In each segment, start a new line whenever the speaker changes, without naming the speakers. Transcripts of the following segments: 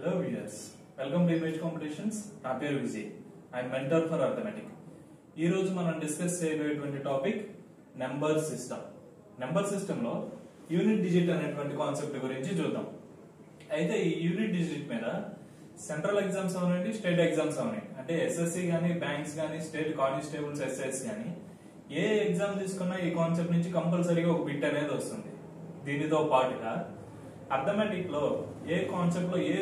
Hello viewers, welcome to Image Competitions. నా పేరు Vijay. I'm mentor for arithmetic. ఈ రోజు మనం డిస్కస్ చేయబోయేటువంటి topic number system. Number system లో యూనిట్ డిజిట్ అనేటువంటి కాన్సెప్ట్ గురించి చూద్దాం. అయితే ఈ యూనిట్ డిజిట్ మీద సెంట్రల్ ఎగ్జామ్స్ అవనండి, స్టేట్ ఎగ్జామ్స్ అవనండి, అంటే ఎస్ఎస్సి గానీ, బ్యాంక్స్ గానీ, స్టేట్ కానిస్టేబుల్స్ ఎస్ఎస్ గానీ ఏ ఎగ్జామ్ తీసుకున్నా ఈ కాన్సెప్ట్ నుంచి కంపల్సరీగా ఒక బిట్ అనేది వస్తుంది. దీనితో పాటుగా అర్థమెటిక్ లో ఏ కాన్సెప్ట్ లో ఏ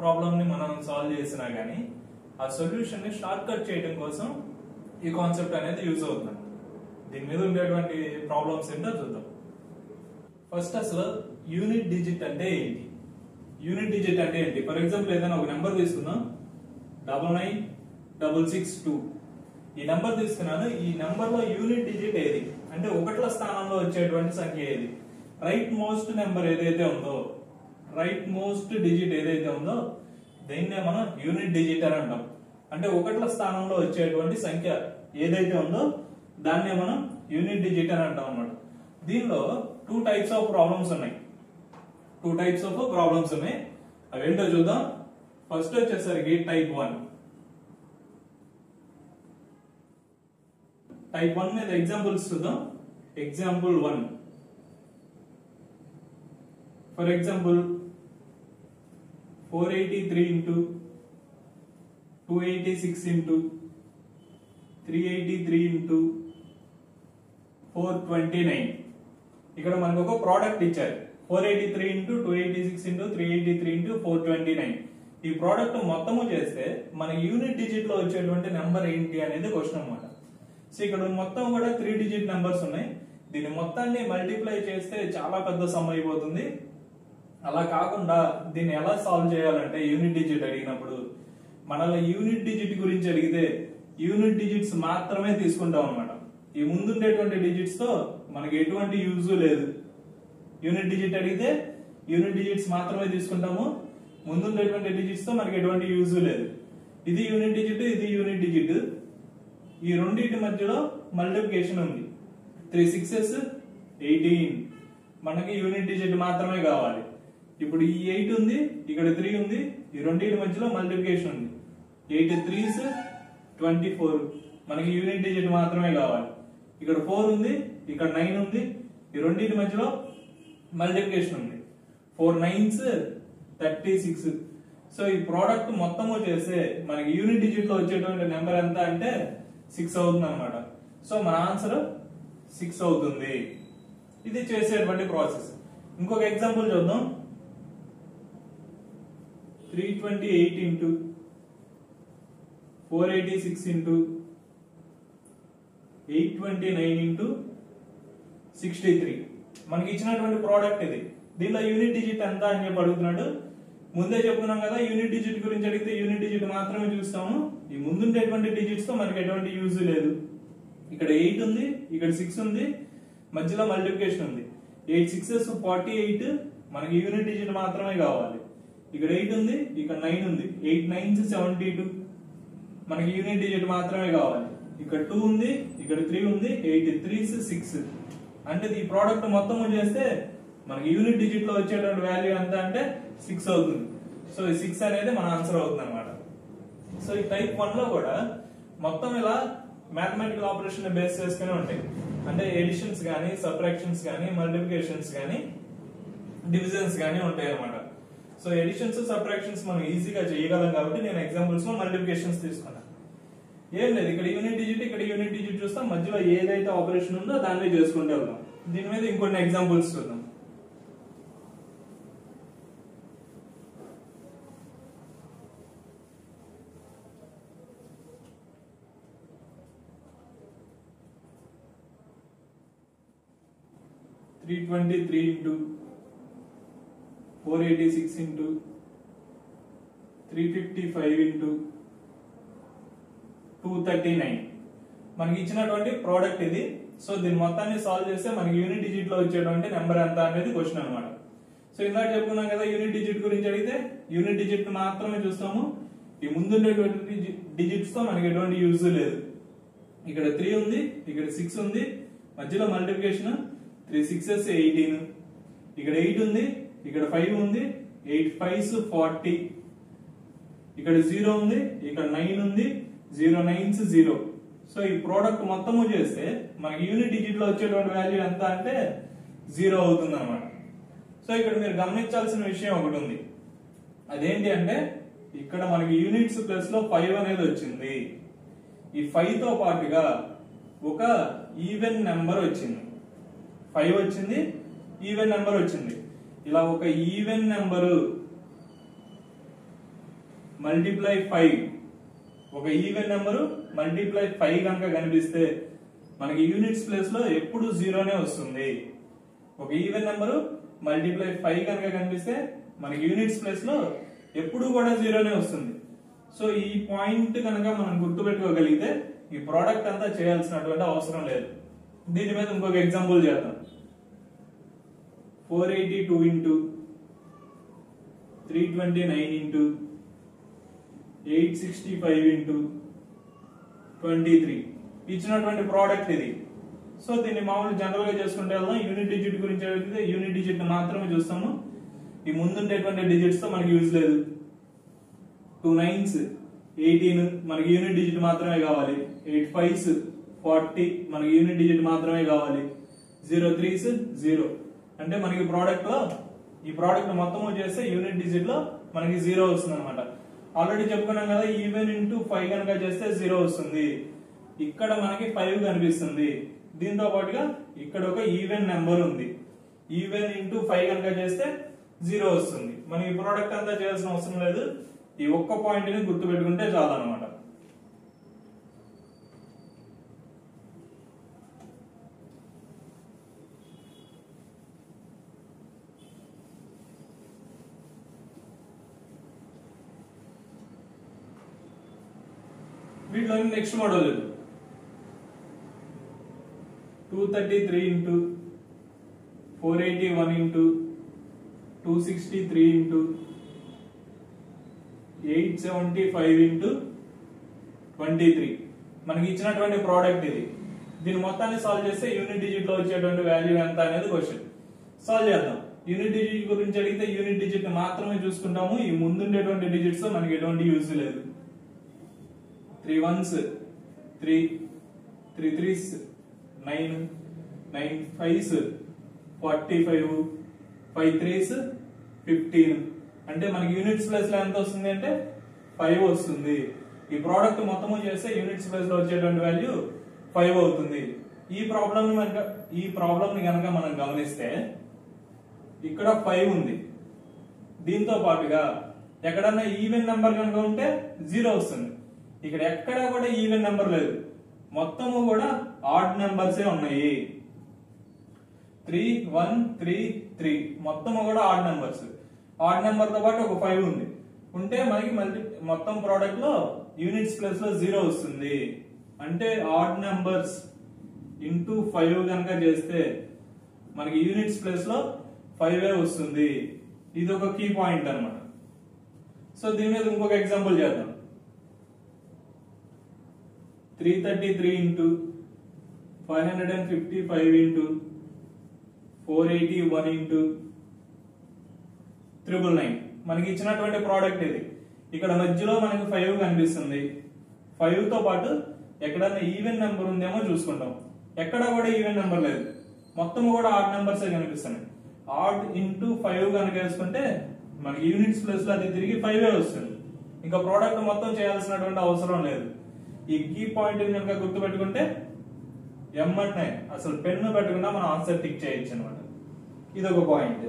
ప్రాబ్లమ్ ని మనం సాల్వ్ చేసినా గానీ ఆ సొల్యూషన్ ని షార్ట్ కట్ చేయడం కోసం ఈ కాన్సెప్ట్ అనేది యూజ్ అవుతుంది. దీని మీద ఉండేటువంటి ప్రాబ్లమ్స్ ఏంటో చూద్దాం. ఫస్ట్ అసలు యూనిట్ డిజిట్ అంటే ఏంటి? యూనిట్ డిజిట్ అంటే ఏంటి? ఫర్ ఎగ్జాంపుల్ ఏదైనా ఒక నెంబర్ తీసుకుందాం, 99662. ఈ నెంబర్ తీసుకున్నాను. ఈ నెంబర్ లో యూనిట్ డిజిట్ ఏది అంటే ఒకట్ల స్థానంలో వచ్చేటువంటి సంఖ్య ఏది? రైట్ మోస్ట్ నెంబర్ ఏదైతే ఉందో, రైట్ మోస్ట్ డిజిట్ ఏదైతే ఉందో దీన్నే మనం యూనిట్ డిజిట్ అని అంటాం. అంటే ఒకట్ల స్థానంలో వచ్చేటువంటి సంఖ్య ఏదైతే ఉందో దాన్నే మనం యూనిట్ డిజిట్ అని అంటాం అన్నమాట. దీనిలో టూ టైప్స్ ఆఫ్ ప్రాబ్లమ్స్ ఉన్నాయి. అవేంటో చూద్దాం. ఫస్ట్ వచ్చేసరికి టైప్ 1. టైప్ 1 మీద ఎగ్జాంపుల్స్ చూద్దాం. Example 1. For example, 483 into 286 into 383 into 429. ఇక్కడ మనకు ఒక ప్రోడక్ట్ ఇచ్చారు. 483 into 286 into 383 into 429. ఈ ప్రోడక్ట్ మొత్తము చేస్తే మన యూనిట్ డిజిట్ లో వచ్చేటువంటి నెంబర్ ఏంటి అనేది క్వశ్చన్ అన్నమాట. సో ఇక్కడ మొత్తం కూడా 3 డిజిట్ నెంబర్స్ ఉన్నాయి. దీని మొత్తాన్ని మల్టిప్లై చేస్తే చాలా పెద్ద సమ్ అయిపోతుంది. అలా కాకుండా దీన్ని ఎలా సాల్వ్ చేయాలంటే యూనిట్ డిజిట్ అడిగినప్పుడు మనల్ని యూనిట్ డిజిట్ గురించి అడిగితే యూనిట్ డిజిట్స్ మాత్రమే తీసుకుంటాం అనమాట. ఈ ముందుండేటువంటి డిజిట్స్ తో మనకి ఎటువంటి యూజ్ లేదు. యూనిట్ డిజిట్ అడిగితే యూనిట్ డిజిట్స్ మాత్రమే తీసుకుంటాము. ముందుండేటువంటి డిజిట్స్ తో మనకి ఎటువంటి యూజ్ లేదు. ఇది యూనిట్ డిజిట్, ఇది యూనిట్ డిజిట్. ఈ రెండింటి మధ్యలో మల్టిప్లికేషన్ ఉంది. 3 6s 18. మనకి యూనిట్ డిజిట్ మాత్రమే కావాలి. ఇప్పుడు ఈ 8 ఉంది, ఇక్కడ 3 ఉంది, ఈ రెండింటి మధ్యలో మల్టిప్లికేషన్ ఉంది. 8 3s 24. మనకి యూనిట్ డిజిట్ మాత్రమే కావాలి. ఇక్కడ 4 ఉంది, ఇక్కడ 9 ఉంది, ఈ రెండింటి మధ్యలో మల్టిప్లికేషన్ ఉంది. 4 9s 36. సో ఈ ప్రోడక్ట్ మొత్తము చేస్తే మనకి యూనిట్ డిజిట్ లో వచ్చేటువంటి నెంబర్ ఎంత అంటే 6 అవుతుంది అనమాట. సో మన ఆన్సర్ 6 అవుతుంది. ఇది చేసేటువంటి ప్రాసెస్. ఇంకొక ఎగ్జాంపుల్ చూద్దాం. 328 into 486 into 829 into 63. మనకి ఇచ్చినటువంటి ప్రోడక్ట్ ఇది. దీనిలో యూనిట్ డిజిట్ ఎంత అని చెప్పి అడుగుతున్నాడు. ముందే చెప్పుకున్నాం కదా, యూనిట్ డిజిట్ గురించి అడిగితే యూనిట్ డిజిట్ మాత్రమే చూస్తాము. ఈ ముందుండేటువంటి డిజిట్స్ తో మనకి ఎటువంటి యూజ్ లేదు. ఇక్కడ 8 ఉంది, ఇక్కడ 6 ఉంది, మధ్యలో మల్టిప్లికేషన్ ఉంది. 8 6s 48. మనకి యూనిట్ డిజిట్ మాత్రమే కావాలి. ఇక్కడ 8 ఉంది, ఇక్కడ 9 ఉంది, 8 9s 72. మనకి యూనిట్ డిజిట్ మాత్రమే కావాలి. ఇక్కడ 2 ఉంది, ఇక్కడ 3 ఉంది, 8 3s 6. అంటే ఈ ప్రోడక్ట్ మొత్తం చేస్తే మనకి యూనిట్ డిజిట్ లో వచ్చేటువంటి వాల్యూ ఎంత అంటే 6 అవుతుంది. సో ఈ 6 అనేది మన ఆన్సర్ అవుతుంది అనమాట. సో ఈ టైప్ 1 లో కూడా మొత్తం ఇలా మ్యాథమెటికల్ ఆపరేషన్ బేస్ చేసుకుని ఉంటాయి. అంటే ఎడిషన్స్ గానీ, సబ్ట్రాక్షన్స్ గానీ, మల్టిప్లికేషన్స్ గానీ, డివిజన్స్ గానీ ఉంటాయి అనమాట. సో ఎడిషన్స్, సబ్ట్రాక్షన్స్ మనం ఈజీగా చేయగలం కాబట్టి నేను ఎగ్జాంపుల్స్ లో మల్టిప్లికేషన్స్ తీసుకున్నాను. ఏం లేదు, ఇక్కడ యూనిట్ డిజిట్, ఇక్కడ యూనిట్ డిజిట్ చూస్తాం, మధ్యలో ఏదైతే ఆపరేషన్ ఉందో దాన్ని చేసుకుంటూ వెళ్దాం. దీని మీద ఇంకొన్ని ఎగ్జాంపుల్స్ చూద్దాం. (323 into 486 into 355 into 239. మనకి ఇచ్చినటువంటి ప్రోడక్ట్ ఇది. సో దీని మొత్తాన్ని సాల్వ్ చేస్తే మనకి యూనిట్ డిజిట్ లో వచ్చేటువంటి నెంబర్ ఎంత అనేది క్వశ్చన్ అనమాట. సో ఇందాక చెప్పుకున్నాం కదా, యూనిట్ డిజిట్ గురించి అడిగితే యూనిట్ డిజిట్ మాత్రమే చూస్తాము. ఈ ముందుండేటువంటి డిజిట్స్ తో మనకి ఎటువంటి యూజ్ లేదు. ఇక్కడ 3 ఉంది, ఇక్కడ 6 ఉంది, మధ్యలో మల్టిప్లికేషన్ 3 6s 18. ఇక్కడ 8 ఉంది, ఇక్కడ 5 ఉంది, 8 5s 40. ఇక్కడ 0 ఉంది, ఇక్కడ 9 ఉంది, 0 9s 0. సో ఈ ప్రోడక్ట్ మొత్తము చేస్తే మనకి యూనిట్ డిజిట్ లో వచ్చేటువంటి వాల్యూ ఎంత అంటే 0 అవుతుంది అనమాట. సో ఇక్కడ మీరు గమనించాల్సిన విషయం ఒకటి ఉంది, అదేంటి అంటే ఇక్కడ మనకి యూనిట్స్ ప్లస్ లో 5 అనేది వచ్చింది. ఈ 5 తో పాటుగా ఒక ఈవెన్ నెంబర్ వచ్చింది. 5 వచ్చింది, ఈవెన్ నెంబర్ వచ్చింది. ఇలా ఒక ఈవెన్ నెంబరు మల్టిప్లై 5, ఒక ఈవెన్ నెంబరు మల్టిప్లై 5 కనుక కనిపిస్తే మనకి యూనిట్స్ ప్లేస్ లో ఎప్పుడు 0నే వస్తుంది. ఒక ఈవెన్ నెంబరు మల్టిప్లై 5 కనుక కనిపిస్తే మనకి యూనిట్స్ ప్లేస్ లో ఎప్పుడు కూడా 0నే వస్తుంది. సో ఈ పాయింట్ కనుక మనం గుర్తుపెట్టుకోగలిగితే ఈ ప్రోడక్ట్ అంతా చేయాల్సినటువంటి అవసరం లేదు. దీని మీద ఇంకొక ఎగ్జాంపుల్ చేద్దాం. 482 into 329 into 865 into 23 ఇచ్చినటువంటి ప్రోడక్ట్ ఇది. సో దీన్ని మామూలు జనరల్ గా చేసుకుంటే వెళ్దాం. యూనిట్ డిజిట్ గురించి అడిగితే యూనిట్ డిజిట్ మాత్రమే చూస్తాము. ఈ ముందుండేటువంటి డిజిట్స్ తో మనకి యూజ్ లేదు. 2 9s 18 మనకి యూనిట్ డిజిట్ మాత్రమే కావాలి. 8 5s 40 మనకి యూనిట్ డిజిట్ మాత్రమే కావాలి. 0 3s 0 అంటే మనకి ప్రోడక్ట్ లో ఈ ప్రోడక్ట్ మొత్తం చేస్తే యూనిట్ డిజిట్ లో మనకి 0 వస్తుంది అనమాట. ఆల్రెడీ చెప్పుకున్నాం కదా, ఈవెన్ ఇంటూ 5 కనుక చేస్తే 0 వస్తుంది. ఇక్కడ మనకి 5 కనిపిస్తుంది. దీంతో పాటుగా ఇక్కడ ఒక ఈవెన్ నెంబర్ ఉంది. ఈవెన్ ఇంటూ 5 కనుక చేస్తే 0 వస్తుంది. మనం ఈ ప్రోడక్ట్ అంతా చేయాల్సిన అవసరం లేదు. ఈ ఒక్క పాయింట్ ని గుర్తు పెట్టుకుంటే చాలు అనమాట. వీటిలో next model 233 into 481 into 263 into 875 into 23 మనకి ఇచ్చినటువంటి ప్రోడక్ట్ ఇది. దీని మొత్తాన్ని సాల్వ్ చేస్తే యూనిట్ డిజిట్ లో వచ్చేటువంటి వాల్యూ ఎంత అనేది క్వశ్చన్. సాల్వ్ చేద్దాం. యూనిట్ డిజిట్ గురించి అడిగితే యూనిట్ డిజిట్ మాత్రమే చూసుకుంటాము. ఈ ముందుండేటువంటి డిజిట్స్ మనకి ఎటువంటి యూజ్ లేదు. 3 1s 3, 3 3s 9, 9 5s 45, 5 3s 15 అంటే మనకి యూనిట్స్ ప్లేస్ లో ఎంత వస్తుంది అంటే 5 వస్తుంది. ఈ ప్రోడక్ట్ మొత్తము చేస్తే యూనిట్స్ ప్లేస్ లో వచ్చేటువంటి వాల్యూ 5 అవుతుంది. ఈ ప్రాబ్లం ని గనక మనం గమనిస్తే ఇక్కడ 5 ఉంది. దీంతో పాటుగా ఎక్కడన్నా ఈవెన్ నెంబర్ కనుక ఉంటే 0 వస్తుంది. ఇక్కడ ఎక్కడా కూడా ఈవెన్ నెంబర్ లేదు, మొత్తము కూడా ఆడ్ నెంబర్సే ఉన్నాయి. 3 1 3 3 మొత్తము కూడా ఆడ్ నెంబర్స్. ఆడ్ నెంబర్ తో పాటు ఒక 5 ఉంది. ఉంటే మనకి మొత్తం ప్రోడక్ట్ లో యూనిట్స్ ప్లేస్ లో 0 వస్తుంది. అంటే ఆడ్ నెంబర్స్ ఇంటూ 5 కనుక చేస్తే మనకి యూనిట్స్ ప్లేస్ లో 5 వస్తుంది. ఇది ఒక కీ పాయింట్ అన్నమాట. సో దీని మీద ఇంకొక ఎగ్జాంపుల్ చేద్దాం. 333 into 555 into 481 into 999 మనకి ఇచ్చినటువంటి ప్రోడక్ట్ ఇది. ఇక్కడ మధ్యలో మనకి 5 కనిపిస్తుంది. 5 తో పాటు ఎక్కడన్నా ఈవెన్ నెంబర్ ఉందేమో చూసుకుంటాం. ఎక్కడ కూడా ఈవెన్ నెంబర్ లేదు, మొత్తం కూడా ఆడ్ నెంబర్స్ కనిపిస్తున్నాయి. ఆడ్ ఇంటూ 5 కనుక వేసుకుంటే మనకి యూనిట్స్ ప్లేస్ లో అది తిరిగి 5 వస్తుంది. ఇంకా ప్రోడక్ట్ మొత్తం చేయాల్సినటువంటి అవసరం లేదు. ఈ కీ పాయింట్ కనుక గుర్తు పెట్టుకుంటే ఎమ్మటనే అసలు పెన్ను పెట్టకుండా మనం ఆన్సర్ టిక్ చేయొచ్చు అనమాట. ఇది ఒక పాయింట్.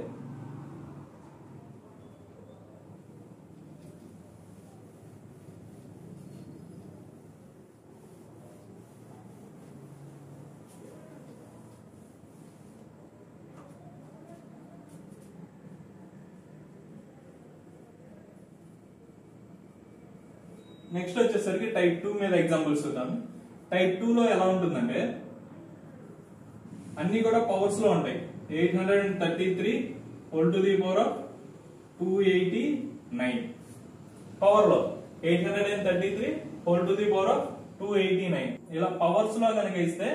నెక్స్ట్ వచ్చేసరికి టైప్ 2 మీద ఎగ్జాంపుల్స్ చూద్దాం. టైప్ 2 లో ఎలా ఉంటుందంటే అన్ని కూడా పవర్స్ లో ఉంటాయి. 833 whole to the power of 289 power లో 833 whole to the power of 289 ఇలా పవర్స్ లో కనుక ఇస్తే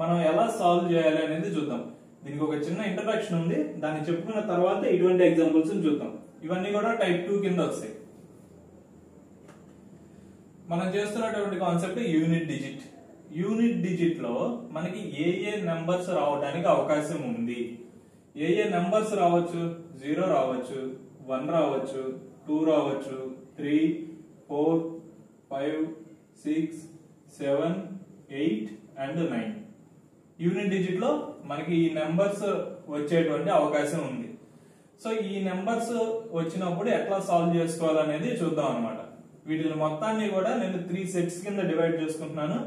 మనం ఎలా సాల్వ్ చేయాలి అనేది చూద్దాం. దీనికి ఒక చిన్న ఇంట్రడక్షన్ ఉంది, దాన్ని చెప్పుకున్న తర్వాత ఇటువంటి ఎగ్జాంపుల్స్ చూద్దాం. ఇవన్నీ కూడా టైప్ 2 కింద వస్తాయి. మనం చేస్తున్నటువంటి concept unit digit. Unit digit లో మనకి ఏ నెంబర్స్ రావడానికి అవకాశం ఉంది. ఏ నెంబర్స్ రావచ్చు? 0 రావచ్చు, 1 రావచ్చు, 2 రావచ్చు, 3, 4, 5, 6, 7, 8 అండ్ 9. యూనిట్ డిజిట్ లో మనకి ఈ నెంబర్స్ వచ్చేటువంటి అవకాశం ఉంది. సో ఈ నెంబర్స్ వచ్చినప్పుడు ఎట్లా సాల్వ్ చేసుకోవాలనేది చూద్దాం అన్నమాట. వీటిని మొత్తాన్ని కూడా నేను 3 సెట్స్ కింద డివైడ్ చేసుకుంటున్నాను.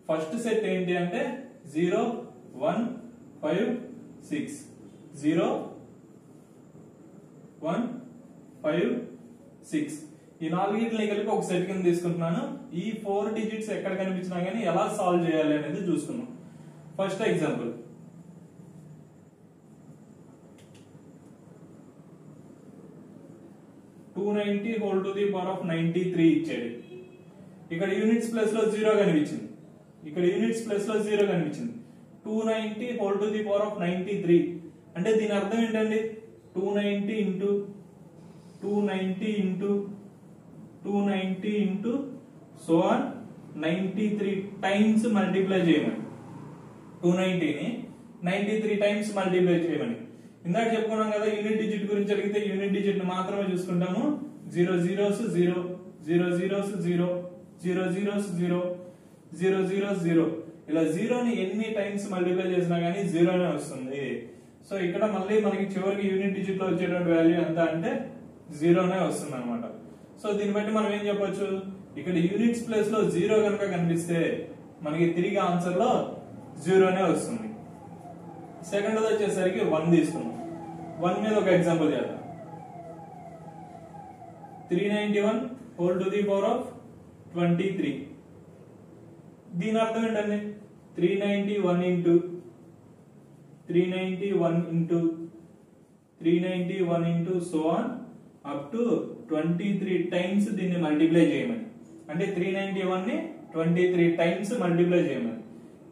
ఫస్ట్ సెట్ ఏంటి అంటే 0, 1, 5, 6. 0, 1, 5, 6. ఈ నాలుగిటిని కలిపి ఒక సెట్ కింద తీసుకుంటున్నాను. ఈ 4 డిజిట్స్ ఎక్కడ కనిపించినా గానీ ఎలా సాల్వ్ చేయాలి అనేది చూసుకున్నాం. First example, 290 whole to the power of 93 ఇచ్చాడు. ఇక్కడ యూనిట్స్ ప్లేస్ లో 0 కనిపించింది. ఇక్కడ యూనిట్స్ ప్లేస్ లో 0 కనిపించింది. 290 whole to the power of 93 అంటే దీని అర్థం ఏంటండి? 290 into 290 into 290 into so on 93 times multiply చేయమని. 290 ని 93 టైమ్స్ మల్టిప్లై చేయమని. ఇందాక చెప్పుకున్నాం కదా, యూనిట్ డిజిట్ గురించి అడిగితే యూనిట్ డిజిట్ మాత్రమే చూసుకుంటాము. 0 zeros 0, 0 zeros 0, 0 zeros 0, 0 zeros 0. ఇలా 0 ని ఎన్ని టైమ్స్ మల్టిప్లై చేసినా గానీ 0 నే వస్తుంది. సో ఇక్కడ మళ్ళీ మనకి చివరికి యూనిట్ డిజిట్ లో వచ్చేటువంటి వాల్యూ ఎంత అంటే 0 నే వస్తుంది అనమాట. సో దీన్ని బట్టి మనం ఏం చెప్పొచ్చు, ఇక్కడ యూనిట్స్ ప్లేస్ లో 0 కనుక కనిపిస్తే మనకి తిరిగి ఆన్సర్ లో 0 నే వస్తుంది. సెకండ్ వచ్చేసరికి 1 తీసుకున్నాం. 1 మీద ఒక ఎగ్జాంపుల్ చేద్దాం. 391 whole to the power of 23. దీని అర్థం ఏంటండి? 391 into 391 into 391 into so on up to 23 times దీన్ని మల్టిప్లై చేయమని. అంటే 391 ని 23 టైమ్స్ మల్టిప్లై చేయమని.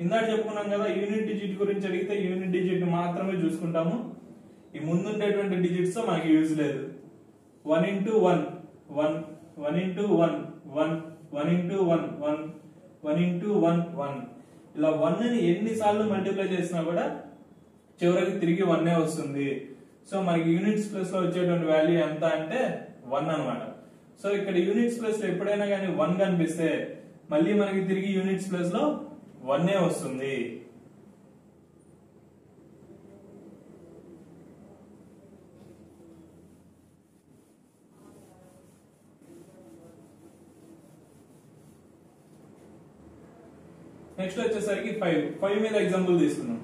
ఇందాక చెప్పుకున్నాం కదా, యూనిట్ డిజిట్ గురించి అడిగితే యూనిట్ డిజిట్ మాత్రమే చూసుకుంటాము. ఈ ముందుండేటువంటి డిజిట్స్ తో మనకి యూజ్ లేదు. 1 ఇంటూ 1 1, 1 ఇంటూ 1 1, 1 ఇంటూ 1 1, 1 ఇంటూ 1 1. ఇలా 1 ని ఎన్నిసార్లు మల్టిప్లై చేసినా కూడా చివరికి తిరిగి 1 వస్తుంది. సో మనకి యూనిట్స్ ప్లేస్ లో వచ్చేటువంటి వాల్యూ ఎంత అంటే 1 అనమాట. సో ఇక్కడ యూనిట్స్ ప్లేస్ లో ఎప్పుడైనా కానీ 1 కనిపిస్తే మళ్ళీ మనకి తిరిగి యూనిట్స్ ప్లేస్ లో 1 వస్తుంది. నెక్స్ట్ వచ్చేసరికి 5 మీద ఎగ్జాంపుల్ తీసుకున్నాం.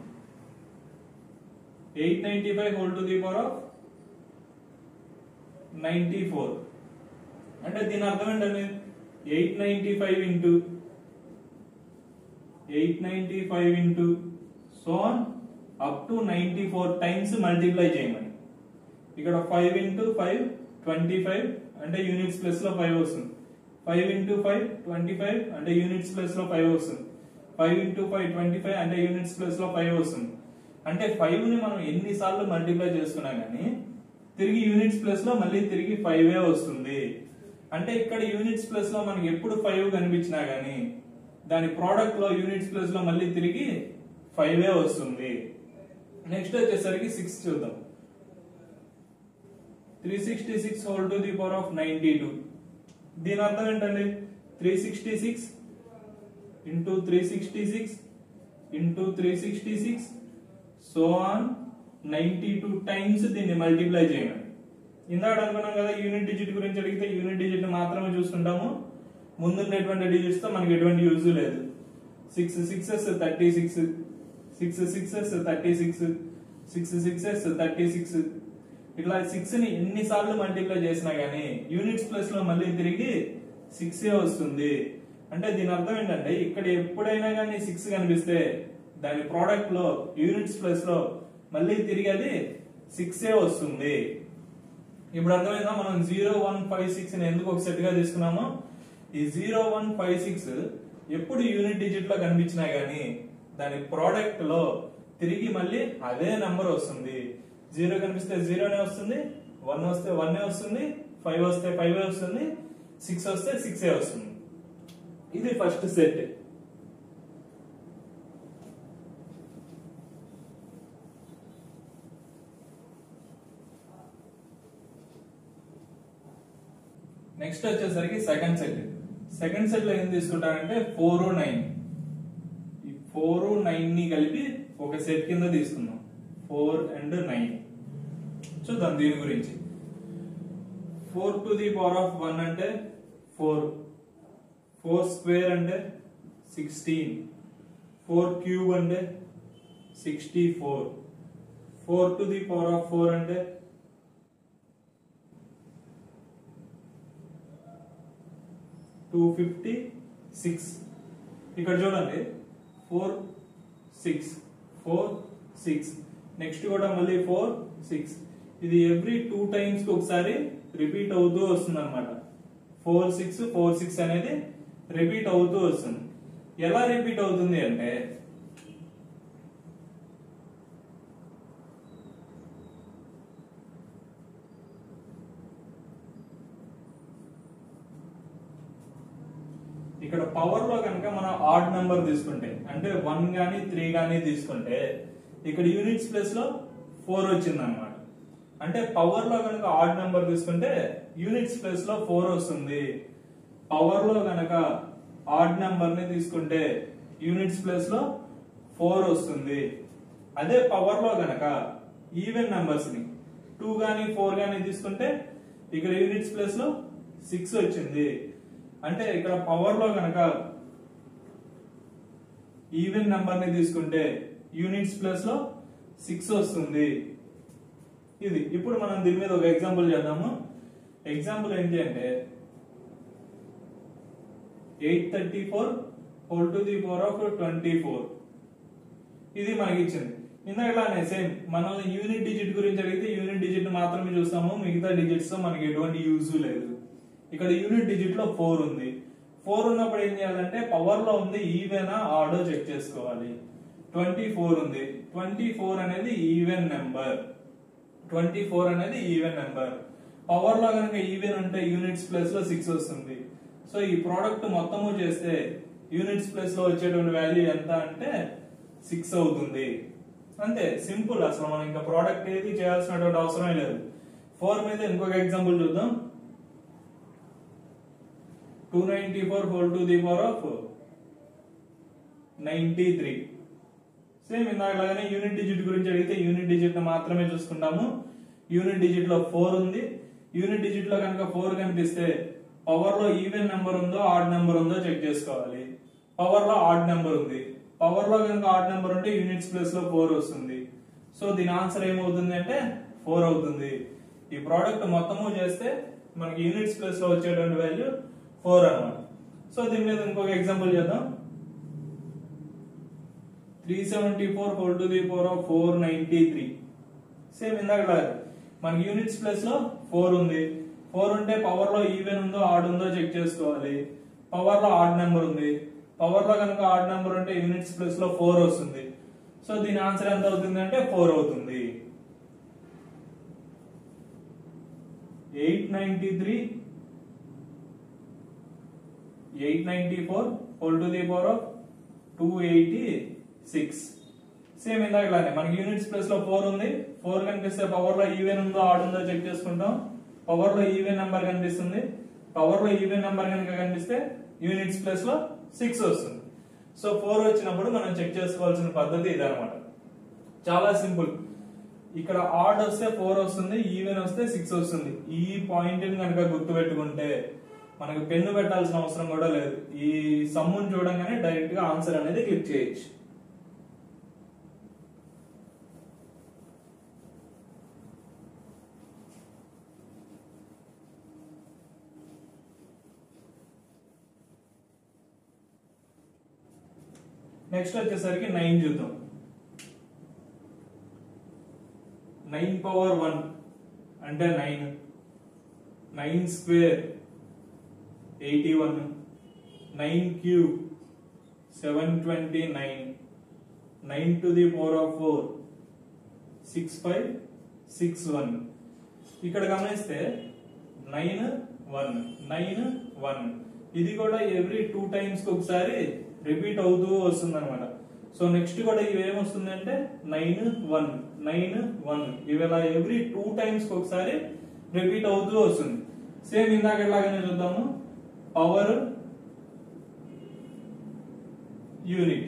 895 whole to the power of 94 అంటే దీని అర్థం ఏంటండి? 895 into 895 into so on up to 94 times multiply చేయమని. ఇక్కడ 5 ఇంటూ 5 25 అంటే యూనిట్స్ ప్లస్ లో 5 వస్తుంది. 5 ఇంటూ 5 25 అంటే యూనిట్స్ ప్లస్ లో 5 వస్తుంది. 5 ఇంటూ 5 25 అంటే యూనిట్స్ ప్లస్ లో 5 వస్తుంది. అంటే 5 ని మనం ఎన్నిసార్లు మల్టిప్లై చేసుకున్నా గానీ తిరిగి యూనిట్స్ ప్లస్ లో మళ్ళీ తిరిగి 5 వస్తుంది. అంటే ఇక్కడ యూనిట్స్ ప్లస్ లో మనకి ఎప్పుడు 5 కనిపించినా గానీ దాని ప్రోడక్ట్ లో యూనిట్స్ ప్లస్ లో మళ్ళీ తిరిగి 5 వస్తుంది. నెక్స్ట్ వచ్చేసరికి 6 చూద్దాం. 366 whole to the power of 92. దీని అర్థం ఏంటండి? 366 into 366 into 366 so on 92 times దీన్ని మల్టిప్లై చేయండి. ఇందాక అనుకున్నాం కదా, యూనిట్ డిజిట్ గురించి అడిగితే యూనిట్ డిజిట్ మాత్రమే చూసుకుంటాము. ముందున్నటువంటి డిజిట్స్ తో మనకి ఎటువంటి యూజ్ లేదు. 6 6s 36, 6 6s 36, 6 6s 36. ఇట్లా 6 ని ఎన్నిసార్లు మల్టిప్లై చేసినా గానీ యూనిట్స్ ప్లస్ లో మళ్ళీ తిరిగి 6 వస్తుంది. అంటే దీని అర్థం ఏంటంటే ఇక్కడ ఎప్పుడైనా కానీ 6 కనిపిస్తే దాని ప్రోడక్ట్ లో యూనిట్స్ ప్లస్ లో మళ్ళీ తిరిగి అది 6 వస్తుంది. ఇప్పుడు అర్థమైందా మనం 0156 ని ఎందుకు ఒక సెట్ గా తీసుకున్నామో? ఈ 0156 ఎప్పుడు యూనిట్ డిజిట్ లో కనిపించినా గానీ దాని ప్రోడక్ట్ లో తిరిగి మళ్ళీ అదే నంబర్ వస్తుంది. 0 కనిపిస్తే 0 వస్తుంది, 1 వస్తే 1 వస్తుంది, 5 వస్తే 5 వస్తుంది, 6 వస్తే 6 వస్తుంది. ఇది ఫస్ట్ సెట్. నెక్స్ట్ వచ్చేసరికి సెకండ్ సెట్. సెకండ్ సెట్ లో ఏం తీసుకుంటారంటే 4, 9. ఈ 4, 9 ని కలిపి ఒక సెట్ కింద తీసుకుందాం. 4 and 9 చూద్దాం దీని గురించి. 4 to the power of 1 అంటే 4, 4 స్క్వేర్ అంటే 16, 4 క్యూబ్ అంటే 64, 4 to the power of 4 అంటే 256. ఇక్కడ చూడండి 4, 6, 4, 6. నెక్స్ట్ కూడా మళ్ళీ 4, 6. ఇది ఎవ్రీ 2 టైమ్స్ కి ఒకసారి రిపీట్ అవుతూ వస్తుంది అనమాట. 4, 6, 4, 6 అనేది రిపీట్ అవుతూ వస్తుంది. ఎలా రిపీట్ అవుతుంది అంటే ఇక్కడ పవర్ లో కనుక మనం ఆడ్ నెంబర్ తీసుకుంటే అంటే 1 గానీ 3 గానీ తీసుకుంటే ఇక్కడ యూనిట్స్ ప్లేస్ లో 4 వచ్చింది అనమాట. అంటే పవర్ లో కనుక ఆడ్ నెంబర్ తీసుకుంటే యూనిట్స్ ప్లేస్ లో 4 వస్తుంది. పవర్ లో కనుక ఆడ్ నెంబర్ ని తీసుకుంటే యూనిట్స్ ప్లేస్ లో 4 వస్తుంది. అదే పవర్ లో కనుక ఈవెన్ నెంబర్స్ ని 2 గానీ 4 గానీ తీసుకుంటే ఇక్కడ యూనిట్స్ ప్లేస్ లో 6 వచ్చింది. అంటే ఇక్కడ పవర్ లో కనుక ఈవెన్ నెంబర్ ని తీసుకుంటే యూనిట్స్ ప్లేస్ లో 6 వస్తుంది. ఇది ఇప్పుడు మనం దీని మీద ఒక ఎగ్జాంపుల్ చేద్దాము. ఎగ్జాంపుల్ ఏంటి అంటే 834 whole to the power of 24. ఇది మనకి ఇచ్చింది. ఇందాకలానే సేమ్ మనం యూనిట్ డిజిట్ గురించి అడిగితే యూనిట్ డిజిట్ మాత్రమే చూస్తాము, మిగతా డిజిట్స్ తో మనకి ఎటువంటి యూజ్ లేదు. ఇక్కడ యూనిట్ డిజిట్ లో 4 ఉంది. 4 ఉన్నప్పుడు ఏం చేయాలంటే పవర్ లో ఉంది ఈవెన్ ఆడో చెక్ చేసుకోవాలి. 24 ఉంది. 24 అనేది ఈవెన్ నెంబర్. 24 అనేది ఈవెన్ నెంబర్. పవర్ లో కనుక ఈవెన్ ఉంటే యూనిట్స్ ప్లేస్ లో 6 వస్తుంది. సో ఈ ప్రోడక్ట్ మొత్తము చేస్తే యూనిట్స్ ప్లేస్ లో వచ్చేటువంటి వాల్యూ ఎంత అంటే 6 అవుతుంది. అంతే, సింపుల్. అసలు మనం ఇంకా ప్రోడక్ట్ ఏది చేయాల్సినటువంటి అవసరమే లేదు. 4 మీద ఇంకొక ఎగ్జాంపుల్ చూద్దాం. 294 whole to the power of 93. Same ఇందాకలాగానే యూనిట్ డిజిట్ గురించి అడిగితే యూనిట్ డిజిట్ మాత్రమే చూసుకుంటాము. యూనిట్ డిజిట్ లో 4 ఉంది. యూనిట్ డిజిట్ లో కనుక 4 కనిపిస్తే పవర్ లో ఈవెన్ నెంబర్ ఉందో ఆడ్ నెంబర్ ఉందో చెక్ చేసుకోవాలి. పవర్ లో ఆడ్ నెంబర్ ఉంది. పవర్ లో కనుక ఆడ్ నెంబర్ ఉంటే యూనిట్స్ ప్లేస్ లో 4 వస్తుంది. సో దీని ఆన్సర్ ఏమవుతుంది అంటే 4 అవుతుంది. ఈ ప్రోడక్ట్ మొత్తము చేస్తే మనకి యూనిట్స్ ప్లేస్ లో వచ్చేటువంటి వాల్యూ 4 అన్నమాట. సో దీని మీద ఇంకొక ఎగ్జాంపుల్ చేద్దాం. 374 whole to the power of 493. Same ఇందాక మనకి యూనిట్స్ ప్లేస్ లో 4 ఉంది. 4 ఉంటే పవర్ లో ఈవెన్ ఉందో ఆడ్ ఉందో చెక్ చేసుకోవాలి. పవర్ లో ఆడ్ నెంబర్ ఉంది. పవర్ లో కనుక ఆడ్ నెంబర్ ఉంటే యూనిట్స్ ప్లేస్ లో 4 వస్తుంది. సో దీని ఆన్సర్ ఎంత అవుతుంది అంటే 4 అవుతుంది. 894 whole to the power of 286. Same ఇందాకలానే మనకి యూనిట్స్ ప్లేస్ లో 4 ఉంది. 4 కనిపిస్తే పవర్ లో ఈవెన్ ఉందో ఆడ్ ఉందో చెక్ చేసుకుంటాం. పవర్ లో ఈవెన్ నెంబర్ కనిపిస్తుంది. పవర్ లో ఈవెన్ నెంబర్ కనుక కనిపిస్తే యూనిట్స్ ప్లేస్ లో 6 వస్తుంది. సో 4 వచ్చినప్పుడు మనం చెక్ చేసుకోవాల్సిన పద్ధతి ఇదన్నమాట. చాలా సింపుల్. ఇక్కడ ఆడ్ వస్తే 4 వస్తుంది, ఈవెన్ వస్తే 6 వస్తుంది. ఈ పాయింట్ ని కనుక గుర్తు పెట్టుకుంటే మనకు పెన్ను పెట్టాల్సిన అవసరం కూడా లేదు. ఈ సమ్మును చూడంగానే డైరెక్ట్ గా ఆన్సర్ అనేది క్లిక్ చేయొచ్చు. నెక్స్ట్ వచ్చేసరికి 9 చూద్దాం. 9 power 1 అంటే 9. 9 square 81. 9 cube 729. 9 to the power of 4 6561. ఇక్కడ గమనిస్తే 9 1 9 1. ఇది కూడా ఎవ్రీ 2 టైమ్స్ కి ఒకసారి రిపీట్ అవుతూ వస్తుంది అనమాట. సో నెక్స్ట్ కూడా ఇవి ఏమొస్తుంది అంటే 9 1 9 1 ఇవి ఇలా ఎవ్రీ 2 టైమ్స్ కి ఒకసారి రిపీట్ అవుతూ వస్తుంది. సేమ్ ఇందాక ఎలాగనే చూద్దాము. పవర్ యూనిట్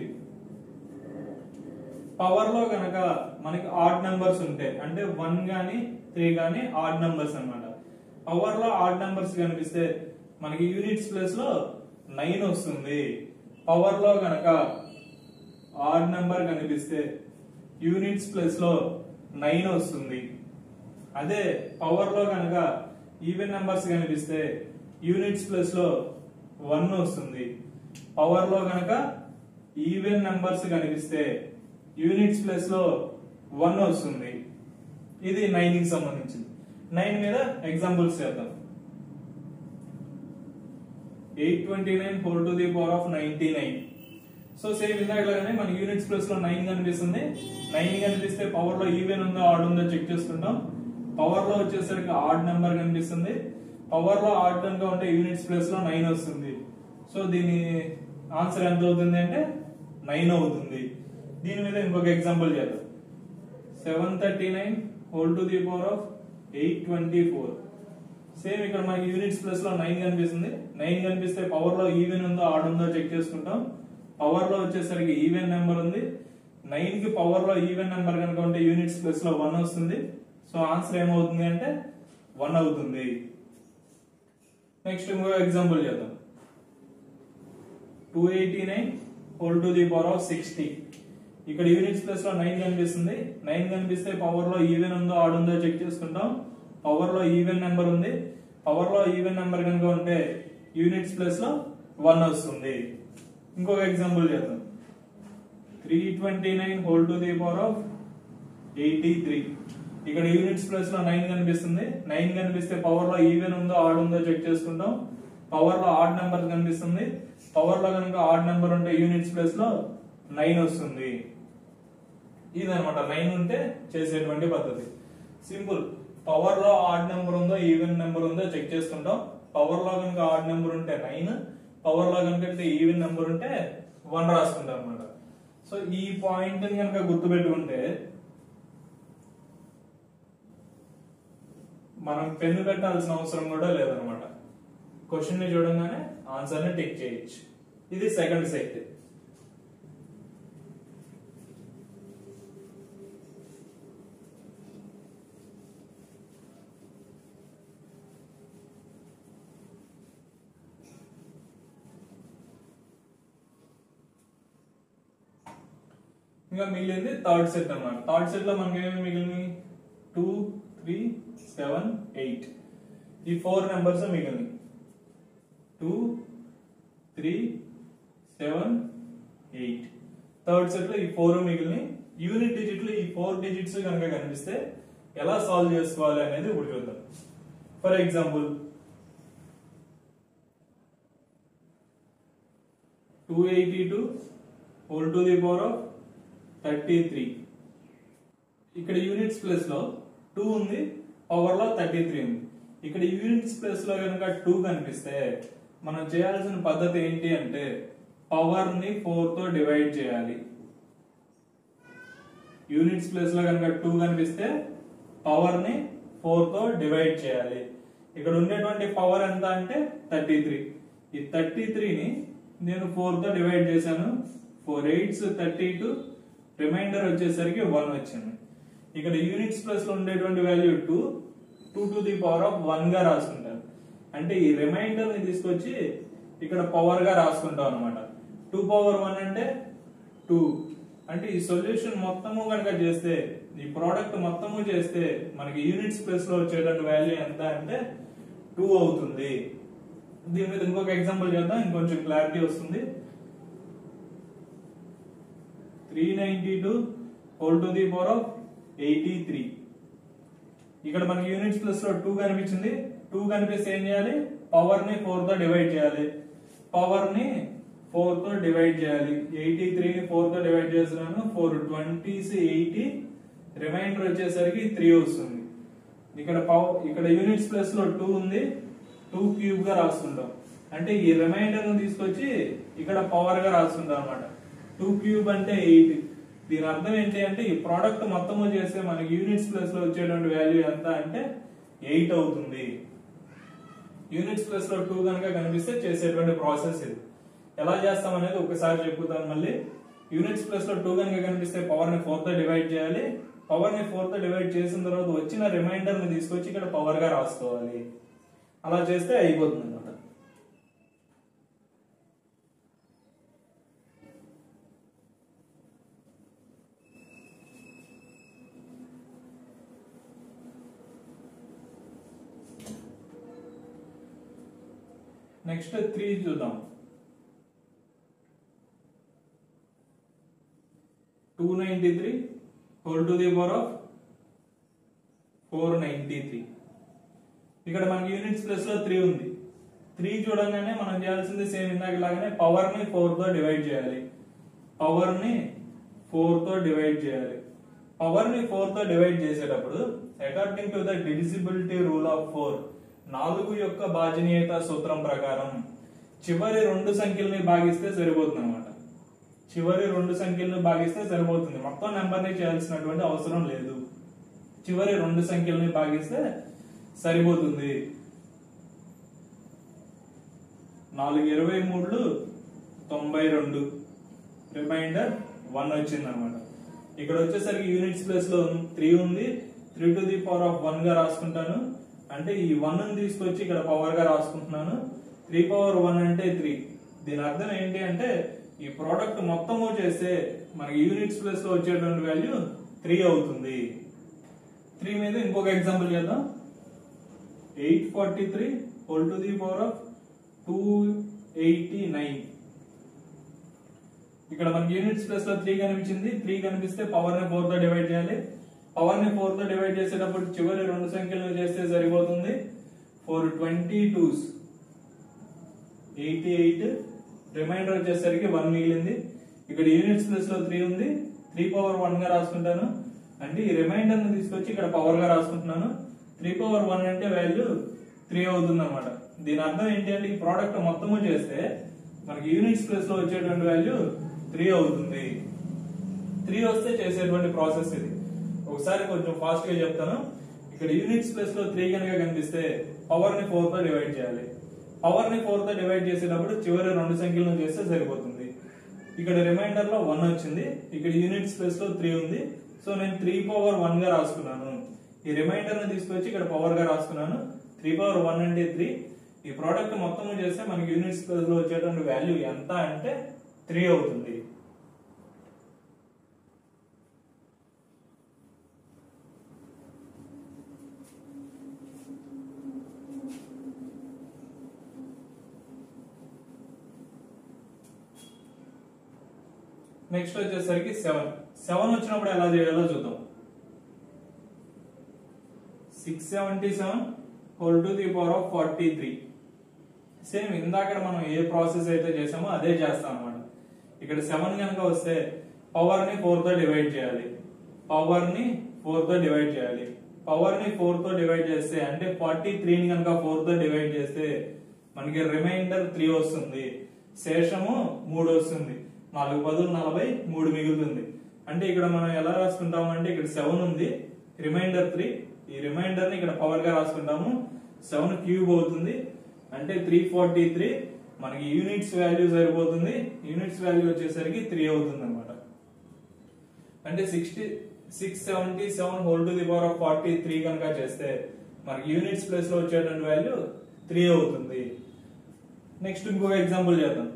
పవర్ లో కనుక మనకి ఆడ్ నెంబర్స్ ఉంటాయి అంటే 1 గానీ 3 గానీ ఆడ్ నెంబర్స్ అన్నమాట. పవర్ లో ఆడ్ నెంబర్స్ కనిపిస్తే మనకి యూనిట్స్ ప్లేస్ లో 9 వస్తుంది. పవర్ లో కనుక ఆడ్ నెంబర్ కనిపిస్తే యూనిట్స్ ప్లేస్ లో 9 వస్తుంది. అదే పవర్ లో కనుక ఈవెన్ నెంబర్స్ కనిపిస్తే యూనిట్స్ ప్లేస్ లో 1 వస్తుంది. పవర్ లో కనుక ఈవెన్ నెంబర్స్ కనిపిస్తే యూనిట్స్ ప్లేస్ లో 1 వస్తుంది. ఇది 9 కి సంబంధించింది. 9 మీద ఎగ్జాంపుల్స్ చేద్దాం. 829 whole to the power of 99. So same ఇందాకలాగానే మన యూనిట్స్ ప్లేస్ లో 9 కనిపిస్తుంది. 9 కనిపిస్తే పవర్ లో ఈవెన్ ఉందో ఆడ్ ఉందో చెక్ చేసుకుంటాం. పవర్ లో వచ్చేసరికి ఆడ్ నెంబర్ కనిపిస్తుంది. పవర్ లో ఆడ్ కనుక ఉంటే యూనిట్స్ ప్లేస్ లో 9 వస్తుంది. సో దీని ఆన్సర్ ఎంత అవుతుంది అంటే 9 అవుతుంది. దీని మీద ఇంకొక ఎగ్జాంపుల్ చేద్దాం. 739 whole to the power of 824. Same ఇక్కడ మనకి యూనిట్స్ ప్లస్ లో 9 కనిపిస్తుంది. 9 కనిపిస్తే పవర్ లో ఈవెన్ ఉందో ఆడ్ ఉందో చెక్ చేసుకుంటాం. పవర్ లో వచ్చేసరికి ఈవెన్ నెంబర్ ఉంది. 9 కి పవర్ లో ఈవెన్ నెంబర్ కనుక ఉంటే యూనిట్స్ ప్లస్ లో 1 వస్తుంది. సో ఆన్సర్ ఏమవుతుంది అంటే 1 అవుతుంది. నెక్స్ట్ ఇంకో ఎగ్జాంపుల్ చేద్దాం. 289 whole to the power of 60. ఇక్కడ యూనిట్స్ ప్లస్ లో 9 కనిపిస్తుంది. 9 కనిపిస్తే పవర్ లో ఈవెన్ ఉందో ఆడ్ ఉందో చెక్ చేసుకుంటాం. పవర్ లో ఈవెన్ నెంబర్ ఉంది. పవర్ లో ఈవెన్ నెంబర్ కనుక ఉంటే యూనిట్స్ ప్లస్ లో 1 వస్తుంది. ఇంకొక ఎగ్జాంపుల్ చేద్దాం. 329 whole to the power of 83. ఇక్కడ యూనిట్స్ ప్లస్ లో 9 కనిపిస్తుంది. 9 కనిపిస్తే పవర్ లో ఈవెన్ ఉందో ఆడ్ ఉందో చెక్ చేసుకుంటాం. పవర్ లో ఆడ్ నెంబర్ కనిపిస్తుంది. పవర్ లో కనుక ఆడ్ నెంబర్ ఉంటే యూనిట్స్ ప్లస్ లో 9 వస్తుంది. ఇదన్నమాట 9 ఉంటే చేసేటువంటి పద్ధతి. సింపుల్. పవర్ లో ఆడ్ నెంబర్ ఉందో ఈవెన్ నెంబర్ ఉందో చెక్ చేసుకుంటాం. పవర్ లో కనుక ఆడ్ నెంబర్ ఉంటే 9, పవర్ లో కనుక ఈవెన్ నెంబర్ ఉంటే 1 రాసుకుంటాం అనమాట. సో ఈ పాయింట్ కనుక గుర్తుపెట్టుకుంటే మనం పెన్ను పెట్టాల్సిన అవసరం కూడా లేదనమాట. క్వశ్చన్ ని చూడంగానే ఆన్సర్ ని టిక్ చేయొచ్చు. ఇది సెకండ్ సెట్. ఇంకా మిగిలింది థర్డ్ సెట్ అన్నమాట. థర్డ్ సెట్ లో మనకి ఏమేమి మిగిలింది? 2 3 7 8 ఈ 4 నెంబర్స్ మిగిలింది. 2 3 7 8 థర్డ్ సెట్ లో ఈ 4 మిగిలినాయి. యూనిట్ డిజిట్ లో ఈ 4 డిజిట్స్ కనుక కనిపిస్తే ఎలా సాల్వ్ చేసుకోవాలి అనేది ఇప్పుడు చూద్దాం. For example 282 whole to the power of 33. ఇక్కడ యూనిట్స్ ప్లేస్ లో 2 ఉంది, పవర్ లో 33 ఉంది. ఇక్కడ యూనిట్స్ ప్లేస్ లో కనుక 2 కనిపిస్తే మనం చేయాల్సిన పద్ధతి ఏంటి అంటే పవర్ ని 4 తో డివైడ్ చేయాలి. యూనిట్స్ ప్లేస్ లో కనుక 2 కనిపిస్తే పవర్ ని 4 తో డివైడ్ చేయాలి. ఇక్కడ ఉండేటువంటి పవర్ ఎంత అంటే 33. ఈ 33 ని నేను 4 తో డివైడ్ చేశాను. 4 8s 32, రిమైండర్ వచ్చేసరికి 1 వచ్చింది. ఇక్కడ యూనిట్స్ ప్లస్ లో ఉండేటువంటి value 2 to the power of 1 గా రాసుకుంటాను. అంటే ఈ రిమైండర్ ని తీసుకొచ్చి ఇక్కడ పవర్ గా రాసుకుంటాం అనమాట. 2 power 1 అంటే 2. అంటే ఈ సొల్యూషన్ మొత్తము కనుక చేస్తే, ఈ ప్రోడక్ట్ మొత్తము చేస్తే మనకి యూనిట్స్ ప్లస్ లో వచ్చేటువంటి వాల్యూ ఎంత అంటే 2 అవుతుంది. దీని మీద ఇంకొక ఎగ్జాంపుల్ చేద్దాం, ఇంకొంచెం క్లారిటీ వస్తుంది. 392 whole to the power of 83. ఇక్కడ మనకి యూనిట్స్ ప్లస్ లో 2 కనిపించింది. 2 కనిపిస్తే ఏం చేయాలి? పవర్ ని 4 తో డివైడ్ చేయాలి. పవర్ ని 4 తో డివైడ్ చేయాలి. 83 ని 4 తో డివైడ్ చేస్తున్నాను. 4 20s 80, రిమైండర్ వచ్చేసరికి 3 వస్తుంది. ఇక్కడ యూనిట్స్ ప్లస్ లో 2 ఉంది, 2 క్యూబ్ గా రాసుకుంటాం. అంటే ఈ రిమైండర్ ను తీసుకొచ్చి ఇక్కడ పవర్ గా రాసుకుంటాం అనమాట. 2 క్యూబ్ అంటే 8. దీని అర్థం ఏంటి అంటే ఈ ప్రోడక్ట్ మొత్తము చేస్తే మనకి యూనిట్స్ ప్లేస్ లో వచ్చేటువంటి వాల్యూ ఎంత అంటే 8 అవుతుంది. యూనిట్స్ ప్లేస్ లో 2 కనుక కనిపిస్తే చేసేటువంటి ప్రాసెస్ ఇది. ఎలా చేస్తాం అనేది ఒకసారి చెప్పుతాను మళ్ళీ. యూనిట్స్ ప్లేస్ లో 2 కనుక కనిపిస్తే పవర్ ని 4 తో డివైడ్ చేయాలి. పవర్ ని 4 తో డివైడ్ చేసిన తర్వాత వచ్చిన రిమైండర్ ని తీసుకొచ్చి ఇక్కడ పవర్ గా రాసుకోవాలి. అలా చేస్తే అయిపోతుంది అన్నమాట. నెక్స్ట్ 3 చూద్దాం. 293 whole to the power of 493. ఇక్కడ మనకి యూనిట్స్ ప్లేస్ లో 3 ఉంది. 3 చూడంగానే మనం చేయాల్సింది సేమ్ ఇందాక లాగానే పవర్ ని 4 తో డివైడ్ చేయాలి. పవర్ ని 4 తో డివైడ్ చేయాలి. పవర్ ని 4 తో డివైడ్ చేసేటప్పుడు according to the divisibility rule of 4, 4 యొక్క భాజనీయత సూత్రం ప్రకారం చివరి 2 సంఖ్యల్ని భాగిస్తే సరిపోతుంది అన్నమాట. చివరి 2 సంఖ్యలను భాగిస్తే సరిపోతుంది. మొత్తం నెంబర్ ని చేయాల్సినటువంటి అవసరం లేదు. చివరి 2 సంఖ్యల్ని భాగిస్తే సరిపోతుంది. 4 23 92, రిమైండర్ 1 వచ్చింది అనమాట. ఇక్కడ వచ్చేసరికి యూనిట్స్ ప్లేస్ లో 3 ఉంది. 3 to the power of 1 గా రాసుకుంటాను. అంటే ఈ 1 ని తీసుకొచ్చి ఇక్కడ పవర్ గా రాసుకుంటున్నాను. 3 power 1 అంటే 3. దీని అర్థం ఏంటి అంటే ఈ ప్రోడక్ట్ మొత్తము చేస్తే మనకి యూనిట్స్ ప్లేస్ లో వచ్చేటువంటి వాల్యూ 3 అవుతుంది. 3 మీద ఇంకొక ఎగ్జాంపుల్ చేద్దాం. 843 whole to the power of 289. ఇక్కడ మనకి యూనిట్స్ ప్లేస్ లో 3 కనిపించింది. 3 కనిపిస్తే పవర్ ని 4 తో డివైడ్ చేయాలి. పవర్ ని 4 తో డివైడ్ చేసేటప్పుడు చివరి 2 సంఖ్యలను చేస్తే సరిపోతుంది. 422s 88, రిమైండర్ వచ్చేసరికి 1 మిగిలింది. ఇక్కడ యూనిట్స్ ప్లేస్ లో 3 ఉంది. 3 power 1 గా రాసుకుంటాను. అంటే ఈ రిమైండర్ ని తీసుకొచ్చి ఇక్కడ పవర్ గా రాసుకుంటున్నాను. 3 power 1 అంటే వాల్యూ 3 అవుతుంది అనమాట. దీని అర్థం ఏంటి అంటే ఈ ప్రోడక్ట్ మొత్తము చేస్తే మనకి యూనిట్స్ ప్లేస్ లో వచ్చేటువంటి వాల్యూ 3 అవుతుంది. 3 వస్తే చేసేటువంటి ప్రాసెస్ ఇది. ఒకసారి కొంచెం ఫాస్ట్ గా చెప్తాను. ఇక్కడ యూనిట్స్ ప్లేస్ లో 3 కనుక కనిపిస్తే పవర్ ని 4 తో డివైడ్ చేయాలి. పవర్ ని 4 తో డివైడ్ చేసేటప్పుడు చివరి 2 సంఖ్యలను చేస్తే సరిపోతుంది. ఇక్కడ రిమైండర్ లో 1 వచ్చింది. ఇక్కడ యూనిట్స్ ప్లేస్ లో 3 ఉంది. సో నేను 3 power 1 గా రాసుకున్నాను. ఈ రిమైండర్ ని తీసుకొచ్చి ఇక్కడ పవర్ గా రాసుకున్నాను. 3 power 1 అంటే 3. ఈ ప్రోడక్ట్ మొత్తం చేస్తే మనకి యూనిట్స్ ప్లేస్ లో వచ్చేటువంటి వాల్యూ ఎంత అంటే 3 అవుతుంది. నెక్స్ట్ వచ్చేసరికి 7 వచ్చినప్పుడు ఎలా చేయాలో చూద్దాం. 677 whole to the power of 43. Same ఇందాక మనం ఏ ప్రాసెస్ అయితే చేసామో అదే చేస్తాం అనమాట. ఇక్కడ 7 కనుక వస్తే పవర్ ని 4 తో డివైడ్ చేయాలి. పవర్ ని 4 తో డివైడ్ చేయాలి. పవర్ ని 4 తో డివైడ్ చేస్తే అంటే 43 ని కనుక 4 తో డివైడ్ చేస్తే మనకి రిమైండర్ 3 వస్తుంది. శేషము 3 వస్తుంది. 4 10 40, 3 మిగులుతుంది. అంటే ఇక్కడ మనం ఎలా రాసుకుంటాము అంటే ఇక్కడ 7 ఉంది, రిమైండర్ 3. ఈ రిమైండర్ ని ఇక్కడ పవర్ గా రాసుకుంటాము. 7 క్యూబ్ అవుతుంది. అంటే 343. మనకి యూనిట్స్ వాల్యూ సరిపోతుంది. యూనిట్స్ వాల్యూ వచ్చేసరికి 3 అవుతుంది అనమాట. అంటే 677 whole to the power of 43 కనుక చేస్తే మనకి యూనిట్స్ ప్లేస్ లో వచ్చేటువంటి వాల్యూ 3 అవుతుంది. నెక్స్ట్ ఇంకొక ఎగ్జాంపుల్ చేద్దాం.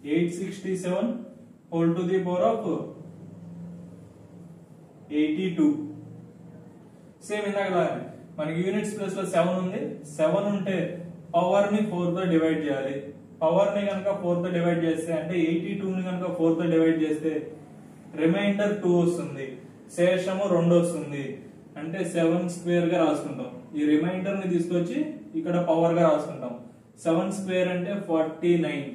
867 whole to the power of 82. Same ఇందాక మనకి యూనిట్స్ ప్లేస్ లో 7 ఉంది. 7 ఉంటే పవర్ ని 4 తో డివైడ్ చేయాలి. పవర్ ని కనుక 4 తో డివైడ్ చేస్తే అంటే 82 ని కనుక 4 తో డివైడ్ చేస్తే రిమైండర్ 2 వస్తుంది. శేషము 2 వస్తుంది. అంటే 7 స్క్వేర్ గా రాసుకుంటాం. ఈ రిమైండర్ ని తీసుకొచ్చి ఇక్కడ పవర్ గా రాసుకుంటాం. 7 స్క్వేర్ అంటే 49.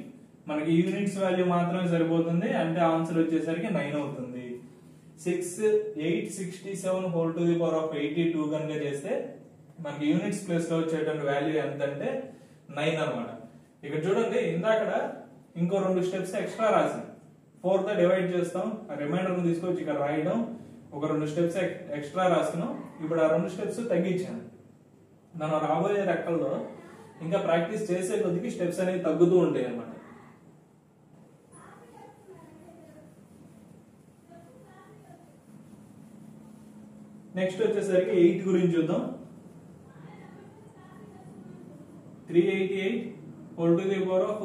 మనకి యూనిట్స్ వాల్యూ మాత్రమే సరిపోతుంది. అంటే ఆన్సర్ వచ్చేసరికి 9 అవుతుంది. 867 whole to the power of 82 కనుక చేస్తే మనకి యూనిట్స్ ప్లేస్ లో వచ్చేటువంటి వాల్యూ ఎంత అంటే 9 అన్నమాట. ఇక్కడ చూడండి ఇందాక ఇంకో 2 స్టెప్స్ ఎక్స్ట్రా రాసాం. 4 తో డివైడ్ చేస్తాం, రిమైండర్ ను తీసుకొచ్చి ఇక్కడ రాయడం, ఒక 2 స్టెప్స్ ఎక్స్ట్రా రాస్తున్నాం. ఇప్పుడు ఆ 2 స్టెప్స్ తగ్గించాను. మనం రాబోయే రెక్కల్లో ఇంకా ప్రాక్టీస్ చేసే కొద్దికి స్టెప్స్ అనేవి తగ్గుతూ ఉంటాయి అన్నమాట. నెక్స్ట్ వచ్చేసరికి 8 గురించి చూద్దాం. 388 whole to the power of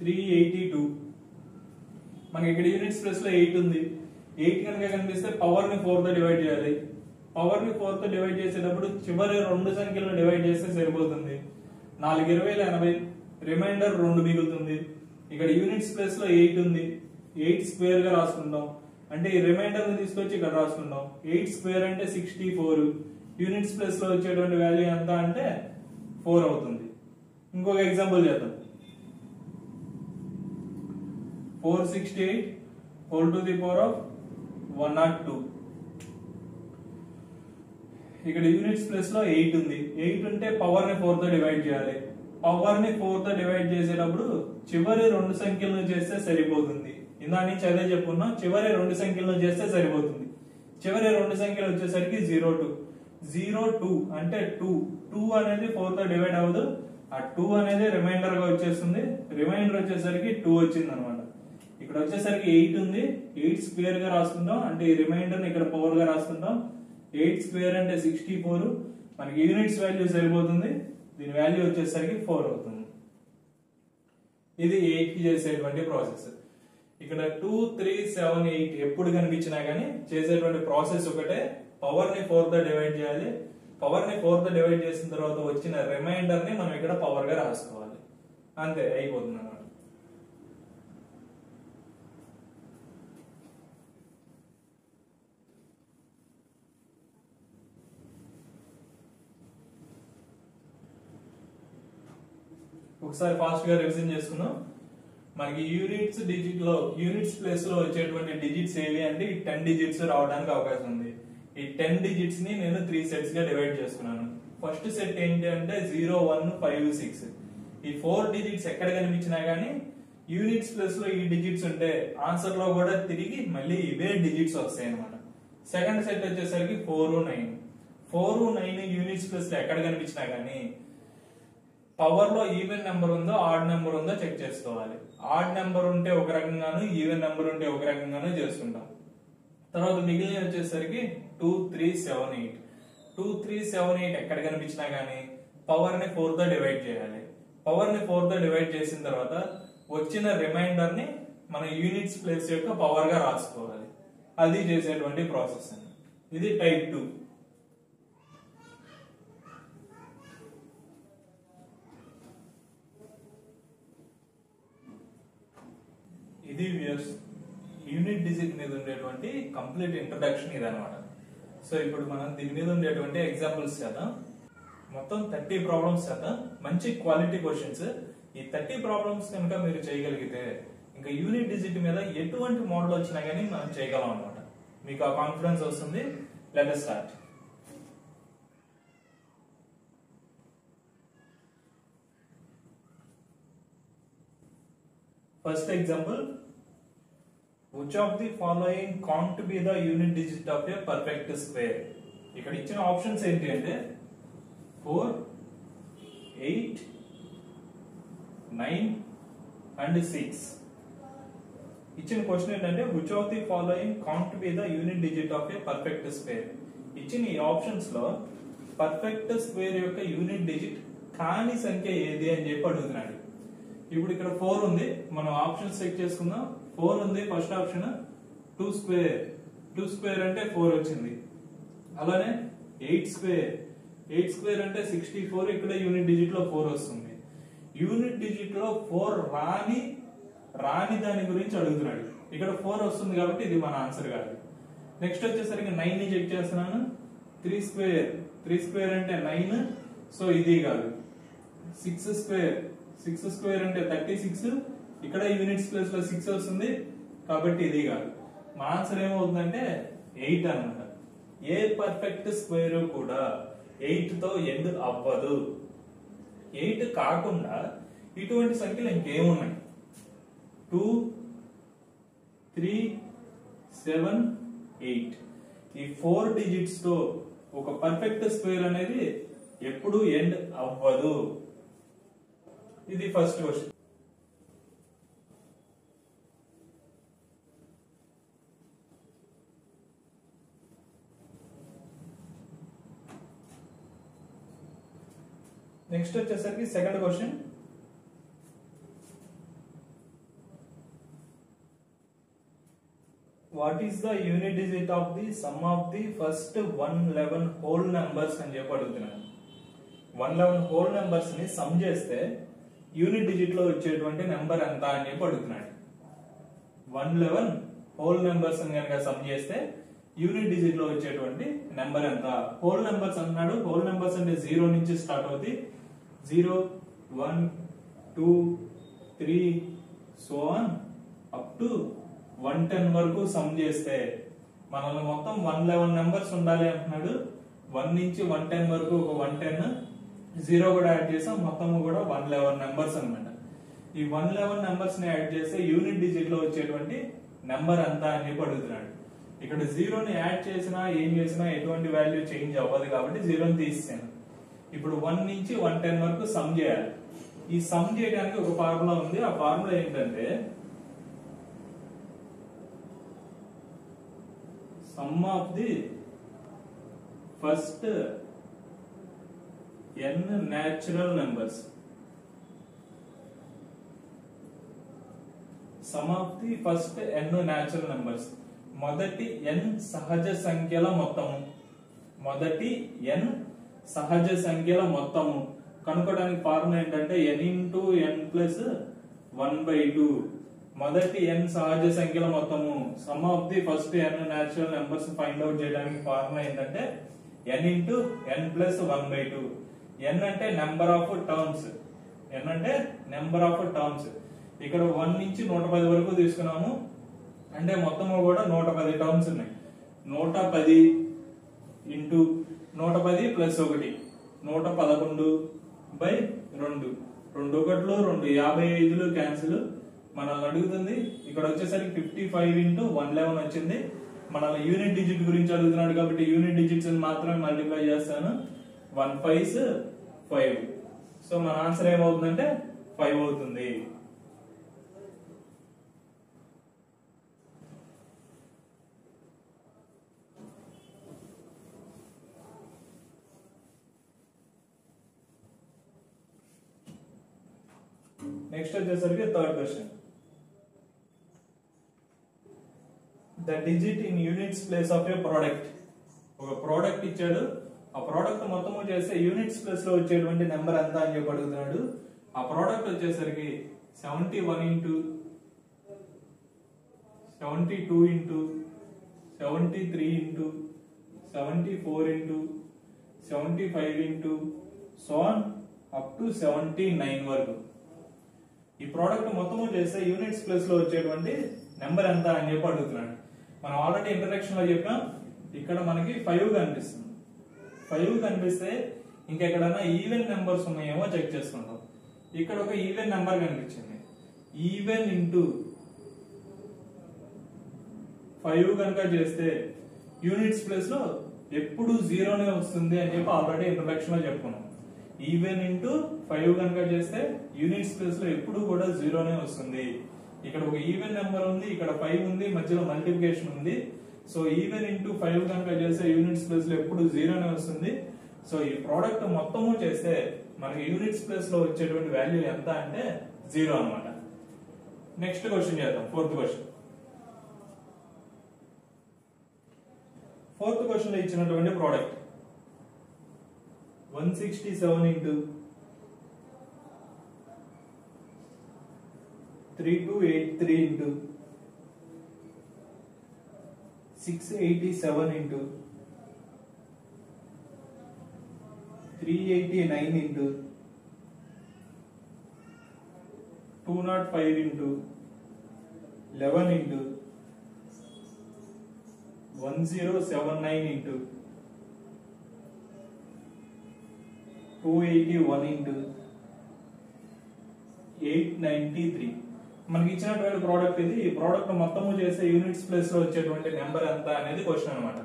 382. మనకి ఇక్కడ యూనిట్స్ ప్లేస్ లో 8 ఉంది. 8 కనుక కనిపిస్తే పవర్ ని 4 తో డివైడ్ చేయాలి. పవర్ ని 4 తో డివైడ్ చేసేటప్పుడు చివరి 2 సంఖ్యలను డివైడ్ చేస్తే సరిపోతుంది. 4 20 80, రిమైండర్ 2 మిగులుతుంది. ఇక్కడ యూనిట్స్ ప్లేస్ లో 8 ఉంది. 8 స్క్వేర్ గా రాసుకుందాం. అంటే ఈ రిమైండర్ ని తీసుకొచ్చి ఇక్కడ రాసుకుందాం. 8 స్క్వేర్ అంటే 64. యూనిట్స్ ప్లేస్ లో వచ్చేటువంటి వాల్యూ ఎంత అంటే 4 అవుతుంది. ఇంకొక ఎగ్జాంపుల్ చేద్దాం. 468 whole to the power of 102. ఇక్కడ యూనిట్స్ ప్లేస్ లో 8 ఉంది. 8 ఉంటే పవర్ ని 4 తో డివైడ్ చేయాలి. పవర్ ని 4 తో డివైడ్ చేసేటప్పుడు చివరి 2 సంఖ్యలను చేస్తే సరిపోతుంది. ఇందా నుంచి అదే చెప్పుకున్నాం, చివరి 2 సంఖ్యలను చేస్తే సరిపోతుంది. చివరి 2 సంఖ్యలు వచ్చేసరికి 02. 02 అంటే 2 అనేది 4 తో డివైడ్ అవ్వదు. ఆ 2 అనేది రిమైండర్ గా వచ్చేస్తుంది. రిమైండర్ వచ్చేసరికి 2 వచ్చింది అనమాట. ఇక్కడ వచ్చేసరికి 8 ఉంది. 8 స్క్వేర్ గా రాసుకుందాం. అంటే ఈ రిమైండర్ ని ఇక్కడ పవర్ గా రాసుకుందాం. 8 స్క్వేర్ అంటే 64. మనకి యూనిట్స్ వాల్యూ సరిపోతుంది. దీని వాల్యూ వచ్చేసరికి 4 అవుతుంది. ఇది 8 కి చేసేటువంటి ప్రాసెస్. ఇక్కడ 2 3 7 8 ఎప్పుడు కనిపించినా గానీ చేసేటువంటి ప్రాసెస్ ఒకటే. పవర్ ని 4 తో డివైడ్ చేయాలి. పవర్ ని 4 తో డివైడ్ చేసిన తర్వాత వచ్చిన రిమైండర్ ని మనం ఇక్కడ పవర్ గా రాసుకోవాలి. అంతే, అయిపోతుంది అన్నమాట. ఒకసారి ఫాస్ట్ గా రివిజన్ చేసుకున్నాం. మనకి యూనిట్స్ ప్లేస్ లో వచ్చేటువంటి డిజిట్స్ ఏవి అంటే ఈ 10 డిజిట్స్ రావడానికి అవకాశం ఉంది. ఈ 10 డిజిట్స్ ని నేను 3 సెట్స్ గా డివైడ్ చేసుకున్నాను. ఫస్ట్ సెట్ ఏంటి అంటే 0 1 5 6. ఈ 4 డిజిట్స్ ఎక్కడ కనిపించినా గానీ యూనిట్స్ ప్లేస్ లో ఈ డిజిట్స్ ఉంటే ఆన్సర్ లో కూడా తిరిగి మళ్ళీ ఇవే డిజిట్స్ వస్తాయి అన్నమాట. సెకండ్ సెట్ వచ్చేసరికి 4 9. 4 9 యూనిట్స్ ప్లేస్ లో ఎక్కడ కనిపించినా గానీ పవర్ లో ఈవెన్ నెంబర్ ఉందో ఆడ్ నెంబర్ ఉందో చెక్ చేసుకోవాలి. ఆడ్ నెంబర్ ఉంటే ఒక రకంగాను, ఈవెన్ నెంబర్ ఉంటే ఒక రకంగాను చేసుకుంటాం. తర్వాత మిగిలిన వచ్చేసరికి 2 3 7 8. 2 3 7 8 ఎక్కడ కనిపించినా గానీ పవర్ ని 4 తో డివైడ్ చేయాలి. పవర్ ని 4 తో డివైడ్ చేసిన తర్వాత వచ్చిన రిమైండర్ ని మన యూనిట్స్ ప్లేస్ యొక్క పవర్ గా రాసుకోవాలి. అది చేసేటువంటి ప్రాసెస్ అండి. ఇది టైప్ 2. ఇది యూనిట్ డిజిట్ మీద ఉండేటువంటి కంప్లీట్ ఇంట్రడక్షన్ ఇదన్నమాట. సో ఇప్పుడు మనం దీని మీద ఉండేటువంటి ఎగ్జాంపుల్స్ చేద్దాం. మొత్తం 30 ప్రాబ్లమ్స్ చేద్దాం. మంచి క్వాలిటీ క్వశ్చన్స్. ఈ 30 ప్రాబ్లమ్స్ కనుక మీరు చేయగలిగితే ఇంకా యూనిట్ డిజిట్ మీద ఎటువంటి మోడల్ వచ్చినా గానీ మనం చేయగలం అన్నమాట. మీకు ఆ కాన్ఫిడెన్స్ వస్తుంది. Let us start. First example, which of the following can't be the unit digit of a perfect square? ఇక్కడ ఇచ్చిన ఆప్షన్స్ ఏంటి అంటే 4 8 9 and 6. ఇచ్చిన క్వశ్చన్ ఏంటంటే which of the following can't be the unit digit of a perfect square? ఇచ్చిన ఈ options లో perfect square యొక్క యూనిట్ డిజిట్ కాని సంఖ్య ఏది అని చెప్పి అడుగుతున్నాడు. ఇప్పుడు ఇక్కడ 4 ఉంది. మనం ఆప్షన్స్ చెక్ చేసుకుందాం. 4 ఉంది. First option 2 square. 2 స్క్వేర్ అంటే 4 వచ్చింది. అలానే 8 స్క్వేర్. 8 స్క్వేర్ అంటే 64. ఇక్కడ యూనిట్ డిజిట్ లో 4 వస్తుంది. యూనిట్ డిజిట్ లో 4 రాని దాని గురించి అడుగుతున్నాడు. ఇక్కడ 4 వస్తుంది కాబట్టి ఇది మన ఆన్సర్ కాదు. నెక్స్ట్ వచ్చేసరికి 9 ని చెక్ చేస్తున్నాను. 3 స్క్వేర్. 3 స్క్వేర్ అంటే 9. సో ఇది కాదు. 6 స్క్వేర్. 6 స్క్వేర్ అంటే 36. ఇక్కడ యూనిట్స్ ప్లేస్ లో 6 వస్తుంది కాబట్టి ఇది కాదు. మా ఆన్సర్ ఏమవుతుందంటే 8 అన్నమాట. ఏ పర్ఫెక్ట్ స్క్వేర్ కూడా 8 తో ఎండ్ అవ్వదు. 8 కాకుండా ఇటువంటి సంఖ్యలు ఇంకేమున్నాయి? 2, 3, 7, 8. ఈ 4 డిజిట్స్ తో ఒక పర్ఫెక్ట్ స్క్వేర్ అనేది ఎప్పుడు ఎండ్ అవ్వదు. ఇది ఫస్ట్ క్వశ్చన్. నెక్స్ట్ వచ్చేసరికి second question. What is the unit digit of the some of the first 111 whole numbers అని చెప్పి అడుగుతున్నాను. 111 హోల్ నెంబర్స్ ని సమ్ చేస్తే యూనిట్ డిజిట్ లో వచ్చేటువంటి నెంబర్ ఎంత అని చెప్పి అడుగుతున్నాడు. 111 హోల్ నెంబర్స్ అని కనుక సమ్ చేస్తే యూనిట్ డిజిట్ లో వచ్చేటువంటి నెంబర్ ఎంత? హోల్ నెంబర్స్ అన్నాడు. హోల్ నెంబర్స్ అంటే 0 నుంచి స్టార్ట్ అవుతుంది. 0, 1, 2, 3 సో ఆన్ అప్ టు 110 వరకు సమ్ చేస్తే మనల్ని మొత్తం 111 నెంబర్స్ ఉండాలి అంటున్నాడు. 1 నుంచి 110 వరకు ఒక 110, 0 కూడా యాడ్ చేసాం, మొత్తం కూడా 111 నెంబర్స్ అనమాట. ఈ 111 నెంబర్స్ ని యాడ్ చేస్తే యూనిట్ డిజిట్ లో వచ్చేటువంటి నెంబర్ ఎంత అని చెప్పి అడుగుతున్నాడు. ఇక్కడ 0 ని యాడ్ చేసినా ఏం చేసినా ఎటువంటి వాల్యూ చేంజ్ అవ్వదు కాబట్టి 0ని తీసేసాను. ఇప్పుడు 1 నుంచి 110 వరకు సమ్ చేయాలి. ఈ సమ్ చేయడానికి ఒక ఫార్ములా ఉంది. ఆ ఫార్ములా ఏంటంటే some of the first n natural numbers. Some of the first n natural numbers, మొదటి n సహజ సంఖ్యల మొత్తము. మొదటి n సహజ సంఖ్యల మొత్తము కనుక్కోవడానికి ఫార్ములా ఏంటంటే n ఇంటూ n ప్లస్ 1/2. మొదటి n సహజ సంఖ్యల మొత్తము, some of the first n natural numbers find out చేయడానికి ఫార్ములా ఏంటంటే n into n plus 1/2. n అంటే నెంబర్ ఆఫ్ టర్మ్స్. n అంటే నెంబర్ ఆఫ్ టర్మ్స్. ఇక్కడ 1 నుంచి 110 వరకు తీసుకున్నాము అంటే మొత్తము కూడా 110 టర్మ్స్ ఉన్నాయి. 110 ఇంటూ 110 ప్లస్ 1 111/2. 2 ఒకట్లు 2 55లు క్యాన్సిల్. మనల్ని అడుగుతుంది ఇక్కడ వచ్చేసరికి 55 ఇంటూ 111 వచ్చింది. మనల్ని యూనిట్ డిజిట్ గురించి అడుగుతున్నాడు కాబట్టి యూనిట్ డిజిట్స్ మాత్రమే మల్టిప్లై చేస్తాను. 1 5s 5. సో మన ఆన్సర్ ఏమవుతుందంటే 5 అవుతుంది. నెక్స్ట్ వచ్చేసరికి third question. The digit in units place of A product. ఒక ప్రోడక్ట్ ఇచ్చాడు, ఆ ప్రోడక్ట్ మొత్తము చేస్తే యూనిట్స్ ప్లేస్ లో వచ్చేటువంటి నెంబర్ ఎంత అని చెప్పి అడుగుతున్నాడు. ఆ ప్రోడక్ట్ వచ్చేసరికి 71 into 72 into 73 into 74 into 75 into so on up to 79 వరకు. ఈ ప్రోడక్ట్ మొత్తము చేస్తే యూనిట్స్ ప్లేస్ లో వచ్చేటువంటి నెంబర్ ఎంత అని చెప్పి అడుగుతున్నాడు. మనం ఆల్రెడీ ఇంట్రడక్షన్ లో చెప్పాం. ఇక్కడ మనకి 5 కనిపిస్తుంది. 5 కనిపిస్తే ఇంకెక్కడైనా ఈవెన్ నెంబర్స్ ఉన్నాయేమో చెక్ చేసుకుంటాం. ఇక్కడ ఒక ఈవెన్ నెంబర్ కనిపించింది. ఈవెన్ ఇంటూ 5 కనుక చేస్తే యూనిట్స్ ప్లేస్ లో ఎప్పుడు 0నే వస్తుంది అని చెప్పి ఆల్రెడీ ఇంట్రడక్షన్ లో చెప్పుకున్నాం. ఈవెన్ ఇంటూ 5 కనుక చేస్తే యూనిట్స్ ప్లేస్ లో ఎప్పుడు కూడా 0నే వస్తుంది. ఇక్కడ ఒక ఈవెన్ నెంబర్ ఉంది, ఇక్కడ 5 ఉంది, మధ్యలో మల్టిప్లికేషన్ ఉంది. సో ఈవెన్ ఇంటూ 5 కనుక చేస్తే యూనిట్స్ ప్లేస్ లో ఎప్పుడు 0నే వస్తుంది. సో ఈ ప్రోడక్ట్ మొత్తము చేస్తే మనకి యూనిట్స్ ప్లేస్ లో వచ్చేటువంటి వాల్యూ ఎంత అంటే 0 అన్నమాట. నెక్స్ట్ క్వశ్చన్ చేద్దాం. Fourth question. ఫోర్త్ క్వశ్చన్ లో ఇచ్చినటువంటి product 167 into 3283 into 687 into 389 into 205 into 11 into 1079 into 281 into 893. మనకి ఇచ్చినటువంటి ప్రోడక్ట్ ఇది. ఈ ప్రోడక్ట్ మొత్తము చేసే యూనిట్స్ ప్లేస్ లో వచ్చేటువంటి నెంబర్ ఎంత అనేది క్వశ్చన్ అన్నమాట.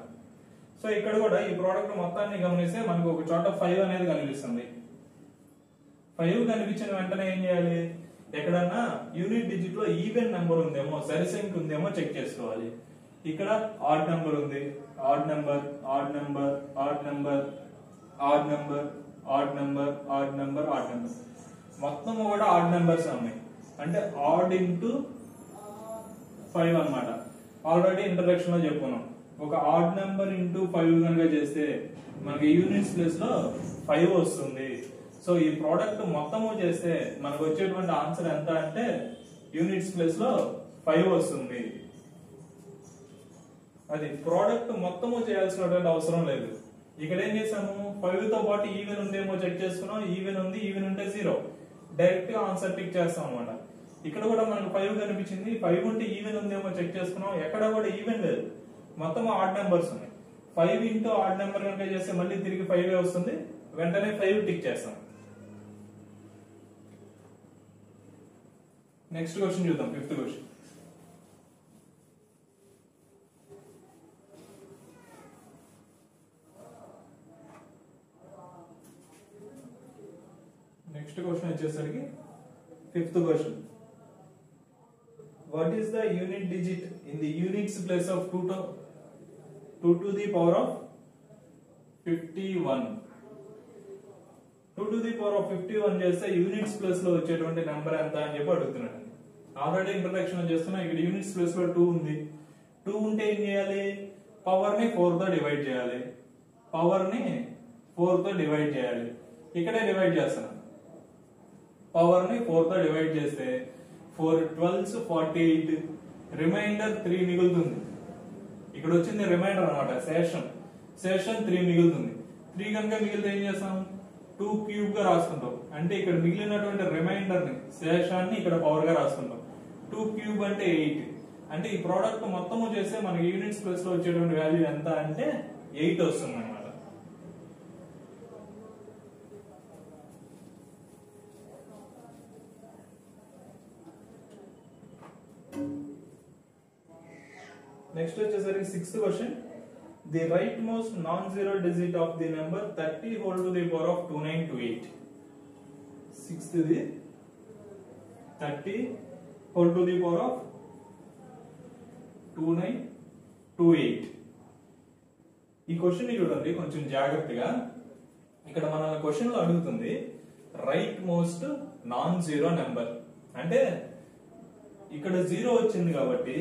సో ఇక్కడ కూడా ఈ ప్రోడక్ట్ మొత్తాన్ని గమనిస్తే మనకు ఒక చోట 5 అనేది కనిపిస్తుంది. 5 కనిపించిన వెంటనే ఏం చేయాలి? ఎక్కడన్నా యూనిట్ డిజిట్ లో ఈవెన్ నెంబర్ ఉందేమో, సరిసంఖ్య ఉందేమో చెక్ చేసుకోవాలి. ఇక్కడ ఆడ్ నెంబర్ ఉంది, odd number, odd number, odd number, odd number, odd number, odd number, odd number, మొత్తం కూడా ఆడ్ నెంబర్స్ ఉన్నాయి. అంటే ఆడ్ ఇంటూ 5 అన్నమాట. ఆల్రెడీ ఇంట్రడక్షన్ లో చెప్పుకున్నాం. ఒక ఆడ్ నెంబర్ ఇంటూ 5 కనుక చేస్తే మనకి యూనిట్స్ ప్లేస్ లో 5 వస్తుంది. సో ఈ ప్రోడక్ట్ మొత్తము చేస్తే మనకు వచ్చేటువంటి ఆన్సర్ ఎంత అంటే యూనిట్స్ ప్లేస్ లో 5 వస్తుంది. అది ప్రోడక్ట్ మొత్తము చేయాల్సినటువంటి అవసరం లేదు. ఇక్కడ ఏం చేసాము? 5 తో పాటు ఈవెన్ ఉందేమో చెక్ చేసుకున్నాం. ఈవెన్ ఉంది, ఈవెన్ ఉంటే 0, డైరెక్ట్ గా ఆన్సర్ టిక్ చేస్తాం అన్నమాట. ఇక్కడ కూడా మనకు 5 కనిపించింది. 5 ఉంటే ఈవెన్ ఉందేమో చెక్ చేసుకున్నాం. ఎక్కడ కూడా ఈవెన్ లేదు, మొత్తం ఆడ్ నెంబర్స్ ఉన్నాయి. 5 ఇంటూ ఆడ్ నెంబర్ కనుక చేస్తే మళ్ళీ తిరిగి 5 వస్తుంది. వెంటనే 5 టిక్ చేస్తాం. నెక్స్ట్ క్వశ్చన్ చూద్దాం. 5th question. నెక్స్ట్ క్వశ్చన్ వచ్చేసరికి 5th question. What is the unit digit in the units place of 2 to the power of 51? 2 to the power of 51 చేస్తే యూనిట్స్ ప్లేస్ లో వచ్చేటువంటి నెంబర్ ఎంత అని చెప్పి అడుగుతున్నాడు. ఆల్రెడీ ఇంట్రడక్షన్ చేస్తున్నా. ఇక్కడ యూనిట్స్ ప్లేస్ లో 2 ఉంది. 2 ఉంటే ఏం చేయాలి? పవర్ ని 4 తో డివైడ్ చేయాలి. పవర్ ని 4 తో డివైడ్ చేయాలి. ఇక్కడే డివైడ్ చేస్తాను. పవర్ ని 4 తో డివైడ్ చేస్తే 4 12s 48, రిమైండర్ 3 మిగులుతుంది. ఇక్కడ వచ్చింది రిమైండర్ అన్నమాట. శేషం 3 మిగులుతుంది. 3 కనుక మిగిలితే ఏం చేస్తాం? 2 క్యూబ్ గా రాసుకుంటాం. అంటే ఇక్కడ మిగిలినటువంటి రిమైండర్ ని, శేషాన్ని ఇక్కడ పవర్ గా రాసుకుంటాం. 2 క్యూబ్ అంటే 8. అంటే ఈ ప్రోడక్ట్ మొత్తము చేస్తే మనకి యూనిట్స్ ప్లేస్ లో వచ్చేటువంటి వాల్యూ ఎంత అంటే 8 వస్తుంది అన్నమాట. నెక్స్ట్ వచ్చేసరికి 6th question. The right most non zero digit of the number 30 whole to the power of 2928. 6th the 30 whole to the power of 2928. ఈ క్వశ్చన్ ని చూడండి కొంచెం జాగ్రత్తగా. ఇక్కడ మన క్వశ్చన్ లో అడుగుతుంది right most non zero number. అంటే ఇక్కడ 0 వచ్చింది కాబట్టి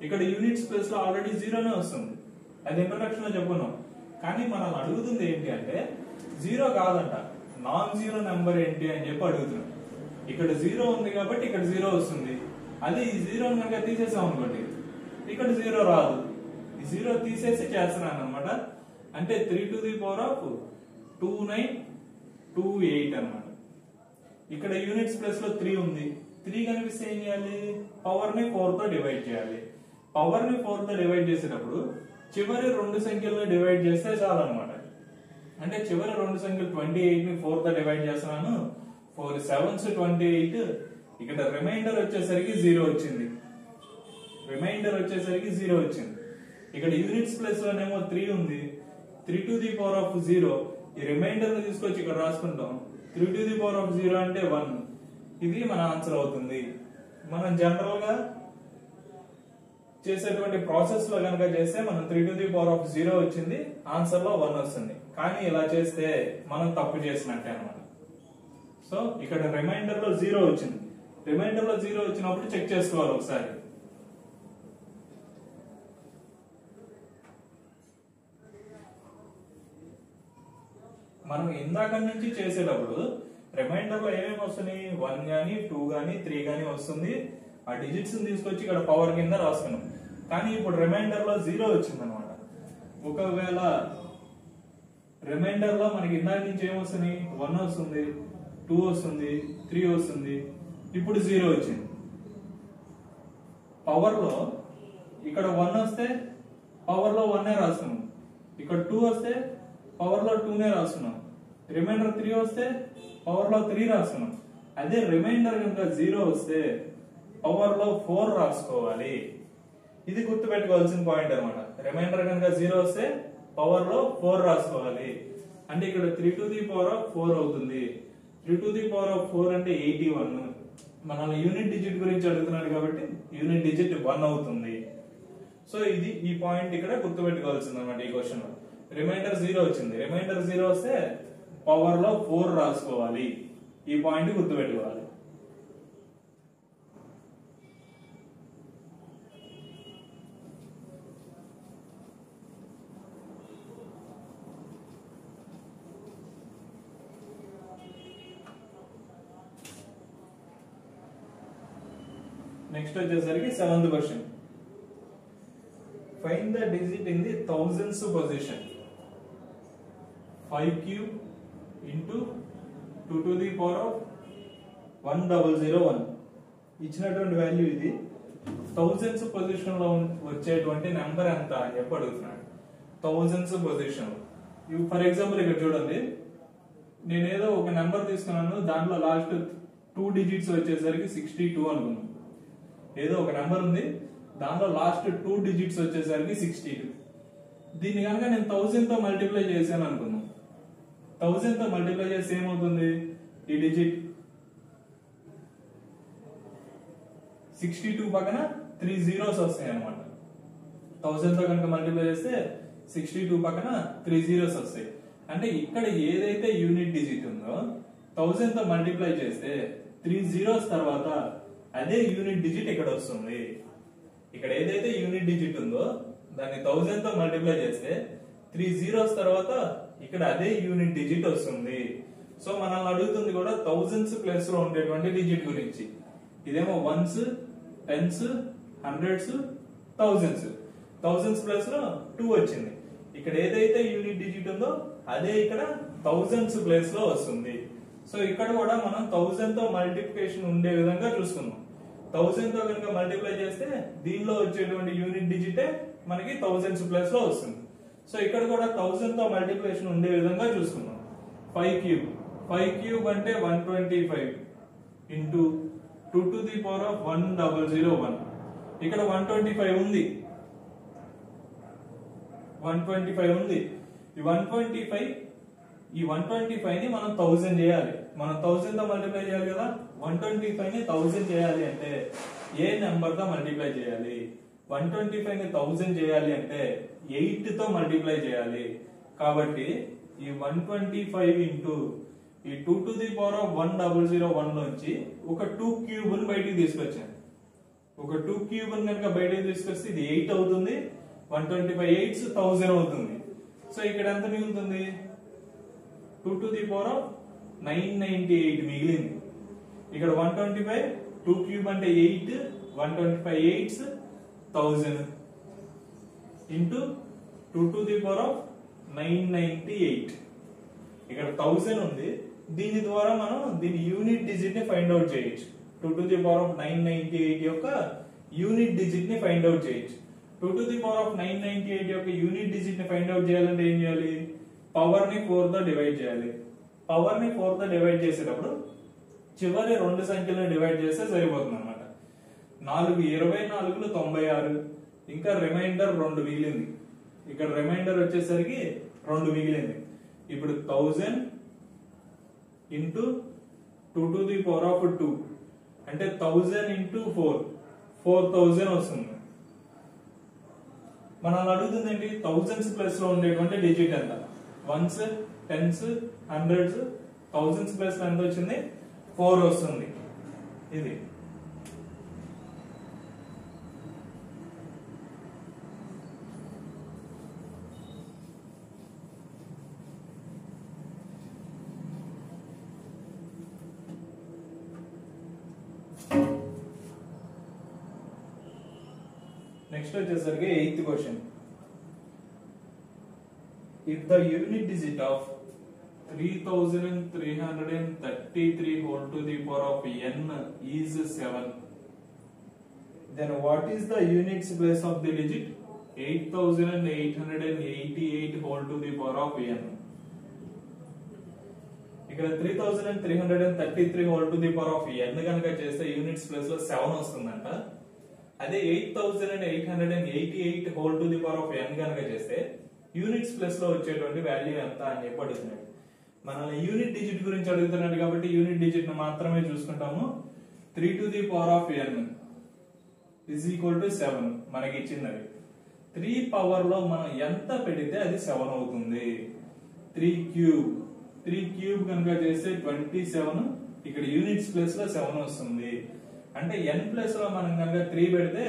ఇక్కడ యూనిట్స్ ప్లేస్ లో ఆల్రెడీ 0నే వస్తుంది. అది ఇంట్రడక్షన్ లో చెప్పుకున్నాం. కానీ మనం అడుగుతుంది ఏంటి అంటే 0 కాదంట, నాన్ జీరో నెంబర్ ఏంటి అని చెప్పి అడుగుతున్నాం. ఇక్కడ 0 ఉంది కాబట్టి ఇక్కడ 0 వస్తుంది. అది ఈ 0 కనుక తీసేసాం అనుకోండి, ఇక్కడ 0 రాదు. ఈ 0 తీసేసి చేస్తున్నాను అనమాట. అంటే 3 టు ది పవర్ ఆఫ్ 2928 అనమాట. ఇక్కడ యూనిట్స్ ప్లేస్ లో 3 ఉంది. 3 కనిపిస్తే ఏం చేయాలి? పవర్ ని 4 తో డివైడ్ చేయాలి. పవర్ ని 4 తో డివైడ్ చేసేటప్పుడు చివరి 2 సంఖ్యలను డివైడ్ చేస్తే చాలు అనమాట. అంటే చివరి 2 సంఖ్యలు 28 ని 4 తో డివైడ్ చేస్తున్నాను. 4 7s 28. ఇక్కడ రిమైండర్ వచ్చేసరికి 0 వచ్చింది. ఇక్కడ యూనిట్స్ ప్లేస్ లోనేమో 3 ఉంది. 3 టు ది పవర్ ఆఫ్ 0. ఈ రిమైండర్ ని తీసుకొచ్చి ఇక్కడ రాసుకుంటాం. 3 టు ది పవర్ ఆఫ్ 0 అంటే 1. ఇది మన ఆన్సర్ అవుతుంది. మనం జనరల్ గా చేసేటువంటి ప్రాసెస్ లో కనుక చేస్తే మనం 3 టు ది పవర్ ఆఫ్ 0 వచ్చింది, ఆన్సర్ లో 1 వస్తుంది. కానీ ఇలా చేస్తే మనం తప్పు చేసినట్టే అన్నమాట. సో ఇక్కడ రిమైండర్ లో 0 వచ్చింది. రిమైండర్ లో 0 వచ్చినప్పుడు చెక్ చేసుకోవాలి ఒకసారి. మనం ఇందాక నుంచి చేసేటప్పుడు రిమైండర్ లో ఏమేమి వస్తున్నాయి? 1 గానీ 2 గానీ 3 గానీ వస్తుంది. ఆ డిజిట్స్ తీసుకొచ్చి ఇక్కడ పవర్ కింద రాసుకున్నాం. కానీ ఇప్పుడు రిమైండర్ లో 0 వచ్చింది అనమాట. ఒకవేళ రిమైండర్ లో మనకి ఇందాక నుంచి ఏమొస్తుంది? 1 వస్తుంది, 2 వస్తుంది, 3 వస్తుంది. ఇప్పుడు 0 వచ్చింది. పవర్ లో ఇక్కడ 1 వస్తే పవర్ లో 1 రాస్తున్నాం. ఇక్కడ 2 వస్తే పవర్ లో 2 రాస్తున్నాం. రిమైండర్ 3 వస్తే పవర్ లో 3 రాస్తున్నాం. అదే రిమైండర్ కనుక 0 వస్తే పవర్ లో 4 రాసుకోవాలి. ఇది గుర్తు పెట్టుకోవాల్సిన పాయింట్ అన్నమాట. రిమైండర్ కనుక 0 వస్తే పవర్ లో 4 రాసుకోవాలి. అంటే ఇక్కడ 3 to the power of 4 అవుతుంది. 3 to the power of 4 అంటే 81. మనల్ని యూనిట్ డిజిట్ గురించి అడుగుతున్నాడు కాబట్టి యూనిట్ డిజిట్ 1 అవుతుంది. సో ఇది ఈ పాయింట్ ఇక్కడ గుర్తు పెట్టుకోవాల్సింది అన్నమాట. ఈ క్వశ్చన్ లో రిమైండర్ 0 వచ్చింది. రిమైండర్ 0 వస్తే పవర్ లో 4 రాసుకోవాలి. ఈ పాయింట్ గుర్తు పెట్టుకోవాలి. నెక్స్ట్ వచ్చేసరికి 7th question. Find the digit in the thousands position. 5 cube into 2 to the power of 1001. ఇచ్చినటువంటి వాల్యూ ఇది. థౌజండ్స్ పొజిషన్ లో వచ్చేటువంటి నెంబర్ ఎంత అని చెప్పి అడుగుతున్నాడు. Thousands position. ఫర్ ఎగ్జాంపుల్ ఇక్కడ చూడండి, నేనేదో ఒక నెంబర్ తీసుకున్నాను, దాంట్లో లాస్ట్ 2 డిజిట్స్ వచ్చేసరికి 62 అనుకున్నాను. ఏదో ఒక నెంబర్ ఉంది, దాంట్లో లాస్ట్ 2 డిజిట్స్ వచ్చేసరికి 62. దీన్ని కనుక నేను 1000 తో మల్టిప్లై చేశాను అనుకున్నాను. 1000 తో మల్టిప్లై చేస్తే ఏమవుతుంది? ఈ డిజిట్ 62 పక్కన 3 zeros వస్తాయి అనమాట. 1000 తో కనుక మల్టిప్లై చేస్తే 62 పక్కన 3 zeros వస్తాయి. అంటే ఇక్కడ ఏదైతే యూనిట్ డిజిట్ ఉందో 1000 తో మల్టిప్లై చేస్తే 3 zeros తర్వాత అదే యూనిట్ డిజిట్ ఇక్కడ వస్తుంది. ఇక్కడ ఏదైతే యూనిట్ డిజిట్ ఉందో దాన్ని 1000 తో మల్టిప్లై చేస్తే 3 zeros తర్వాత ఇక్కడ అదే యూనిట్ డిజిట్ వస్తుంది. సో మనల్ని అడుగుతుంది కూడా థౌజండ్స్ ప్లేస్ లో ఉండేటువంటి డిజిట్ గురించి. ఇదేమో ones, tens, hundreds, thousands. Thousands place లో 2 వచ్చింది. ఇక్కడ ఏదైతే యూనిట్ డిజిట్ ఉందో అదే ఇక్కడ థౌజండ్స్ ప్లేస్ లో వస్తుంది. సో ఇక్కడ కూడా మనం 1000 తో మల్టిప్లికేషన్ ఉండే విధంగా చూసుకుందాం. 1000 తో కనుక మల్టిప్లై చేస్తే దీనిలో వచ్చేటువంటి యూనిట్ డిజిటే మనకి థౌజండ్స్ ప్లేస్ లో వస్తుంది. సో ఇక్కడ కూడా 1000 తో మల్టిప్లికేషన్ ఉండే విధంగా చూసుకుందాం. 5 cube. 5 cube అంటే 125 into 2 to the power of 1001. ఇక్కడ 125 ఉంది. 125 ఉంది. ఈ 125 ని మనం 1000 చేయాలి. మనం 1000 తో మల్టిప్లై చేయాలి కదా. 125 ని 1000 చేయాలి అంటే ఏ నెంబర్ తో మల్టిప్లై చేయాలి? 125 ని 1000 చేయాలి అంటే 8 తో మల్టిప్లై చేయాలి. కాబట్టి ఈ 125 ఇంటూ ఈ 2 to the power of 1001 నుంచి ఒక 2 cube ని బయటికి తీసుకొచ్చాను. ఒక 2 cube ని కనుక బయటికి తీసుకొస్తే ఇది 8 అవుతుంది. 125 8s 1000 అవుతుంది. సో ఇక్కడ ఎంత మిగులుతుంది? 2 to the power of 998 మిగిలింది. ఇక్కడ 125 2 cube అంటే 8, 125 8s 1000 into 2 to the power of 998. ఇక్కడ 1000 ఉంది. దీని ద్వారా మనం దీని యూనిట్ డిజిట్ ని ఫైండ్ అవుట్ చేయొచ్చు. 2 to the power of 998 యొక్క యూనిట్ డిజిట్ ని ఫైండ్ అవుట్ చేయొచ్చు. 2 to the power of 998 యొక్క యూనిట్ డిజిట్ ని ఫైండ్ అవుట్ చేయాలంటే ఏం చేయాలి? పవర్ ని 4 తో డివైడ్ చేయాలి. పవర్ ని 4 తో డివైడ్ చేసేటప్పుడు చివరి 2 సంఖ్యలను డివైడ్ చేస్తే సరిపోతుంది అనమాట. 4 24 96 ఇంకా రిమైండర్ 2 మిగిలింది. ఇక్కడ రిమైండర్ వచ్చేసరికి 2 మిగిలింది. ఇప్పుడు 1000 into 2 to the power of 2 అంటే 1000 ఇంటూ 4 4000 వస్తుంది. మనల్ని అడుగుతుంది ఏంటి? థౌజండ్స్ ప్లస్ లో ఉండేటువంటి డిజిట్ ఎంత? Ones, tens, hundreds, thousands place లో ఎంత వచ్చింది? 4 వస్తుంది. ఇది నెక్స్ట్ వచ్చేసరికి 8th question. If the unit digit of 3333 whole to the power of n is 7, then what is the units place of the digit 8888 whole to the power of n. ఇక్కడ 3333 whole to the power of n కనుక చేస్తే units place లో 7 వస్తుందంట. అదే 8888 whole to the power of n కనుక చేస్తే units place లో వచ్చేటువంటి వాల్యూ ఎంత అని చెప్పి అడుగుతున్నాడు. మనల్ని యూనిట్ డిజిట్ గురించి అడుగుతున్నాడు కాబట్టి యూనిట్ డిజిట్ ను మాత్రమే చూసుకుంటాము. 3 to the power of n is equal to 7 మనకి ఇచ్చింది. 3 పవర్ లో మనం ఎంత పెడితే అది 7 అవుతుంది. 3 క్యూబ్ కనుక చేస్తే 27, ఇక్కడ యూనిట్స్ ప్లేస్ లో 7 వస్తుంది. అంటే n ప్లేస్ లో మనం కనుక 3 పెడితే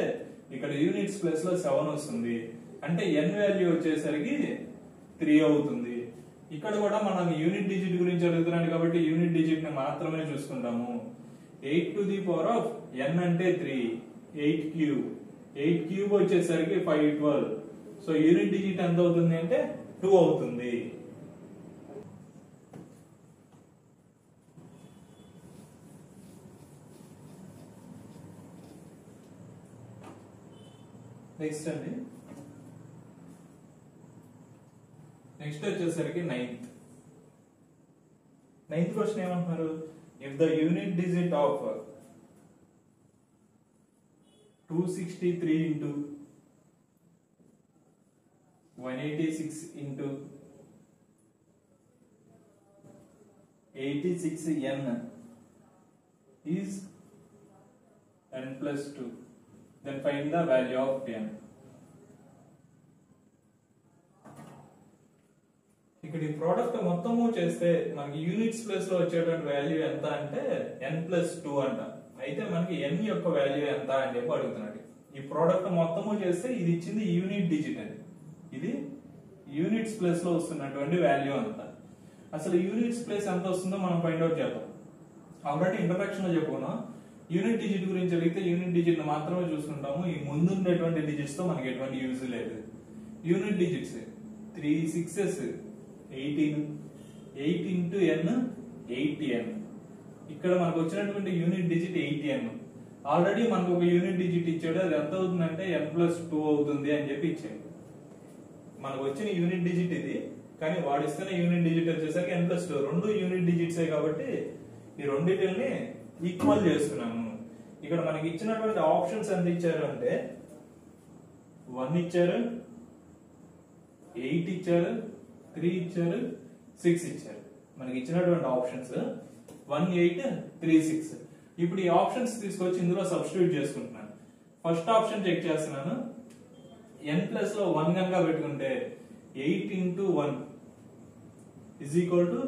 ఇక్కడ యూనిట్స్ ప్లేస్ లో 7 వస్తుంది. అంటే n వాల్యూ వచ్చేసరికి 3 అవుతుంది. ఇక్కడ కూడా మనం యూనిట్ డిజిట్ గురించి అడుగుతున్నాడు కాబట్టి యూనిట్ డిజిట్ ని మాత్రమే చూసుకుంటాము. 8 to the power of n అంటే 3, 8 క్యూబ్ వచ్చేసరికి 512. సో యూనిట్ డిజిట్ ఎంత అవుతుంది అంటే 2 అవుతుంది. నెక్స్ట్ వచ్చేసరికి నైన్త్ క్వశ్చన్ ఏమంటున్నారు? If the unit digit of 263 into 186 into 86n is n plus 2, then find the value of n. ఇక్కడ ఈ ప్రోడక్ట్ మొత్తము చేస్తే మనకి యూనిట్స్ ప్లేస్ లో వచ్చేటువంటి వాల్యూ ఎంత అంటే n plus 2 అంట. అయితే మనకి n యొక్క వాల్యూ ఎంత అని చెప్పి అడుగుతున్నాడు. ఈ ప్రోడక్ట్ మొత్తము చేస్తే ఇది ఇచ్చింది యూనిట్ డిజిట్ అని, ఇది యూనిట్స్ ప్లేస్ లో వస్తున్నటువంటి వాల్యూ అంత. అసలు యూనిట్స్ ప్లేస్ ఎంత వస్తుందో మనం ఫైండ్ అవుట్ చేద్దాం. ఆల్రెడీ ఇంట్రడక్షన్ లో చెప్పుకున్నాం, యూనిట్ డిజిట్ గురించి అడిగితే యూనిట్ డిజిట్ మాత్రమే చూసుకుంటాము. ఈ ముందు ఉండేటువంటి డిజిట్స్ తో మనకి ఎటువంటి యూజ్ లేదు. Unit digits 3 6s 18, 8 into n 8n. ఇక్కడ మనకు వచ్చినటువంటి యూనిట్ డిజిట్ 8n. ఆల్రెడీ మనకు ఒక యూనిట్ డిజిట్ ఇచ్చాడు, అది ఎంత అవుతుందంటే n plus 2 అవుతుంది అని చెప్పి ఇచ్చాడు. మనకు వచ్చిన యూనిట్ డిజిట్ ఇది, కానీ వాడు ఇస్తున్న యూనిట్ డిజిట్ వచ్చేసరికి n plus 2. రెండు యూనిట్ డిజిట్సే కాబట్టి ఈ రెండింటిని ఈక్వల్ చేస్తున్నాము. ఇక్కడ మనకి ఇచ్చినటువంటి ఆప్షన్స్ ఎంత ఇచ్చారు అంటే 1 ఇచ్చారు, 8 ఇచ్చారు, 3 ఇచ్చారు, 6 ఇచ్చారు. మనకి ఇచ్చినటువంటి ఆప్షన్స్ 1 8 3 6. ఇప్పుడు ఈ ఆప్షన్స్ తీసుకొచ్చి ఇందులో సబ్స్టిట్యూట్ చేసుకుంటున్నాను. ఫస్ట్ ఆప్షన్ చెక్ చేస్తున్నాను. n ప్లస్ లో 1 కనుక పెట్టుకుంటే 8 into 1 is equal to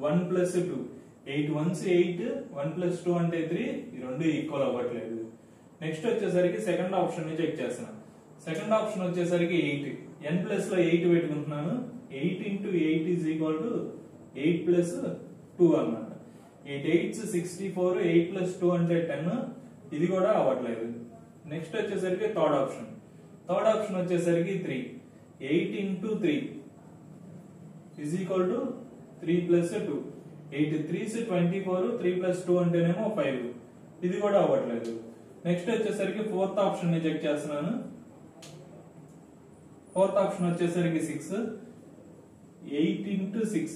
1 plus 2. 8 1s 8, 1 plus 2 అంటే 3. ఈ రెండు ఈక్వల్ అవ్వట్లేదు. నెక్స్ట్ వచ్చేసరికి సెకండ్ ఆప్షన్ ని చెక్ చేస్తున్నాను. సెకండ్ ఆప్షన్ వచ్చేసరికి 8. n ప్లస్ లో 8 పెట్టుకుంటున్నాను. 8 into 8 is equal to 8 plus 2 అన్నమాట. 8 8s 64, 8 plus 2 అంటే 10. ఇది కూడా అవ్వట్లేదు. నెక్స్ట్ వచ్చేసరికి థర్డ్ ఆప్షన్ వచ్చేసరికి 3. 8 into 3 is equal to 3 plus 2. 8 3s 24, 3 plus 2 అంటేనేమో 5. ఇది కూడా అవ్వట్లేదు. నెక్స్ట్ వచ్చేసరికి ఫోర్త్ ఆప్షన్ ని చెక్ చేస్తున్నాను. ఫోర్త్ ఆప్షన్ వచ్చేసరికి 6. 8 into 6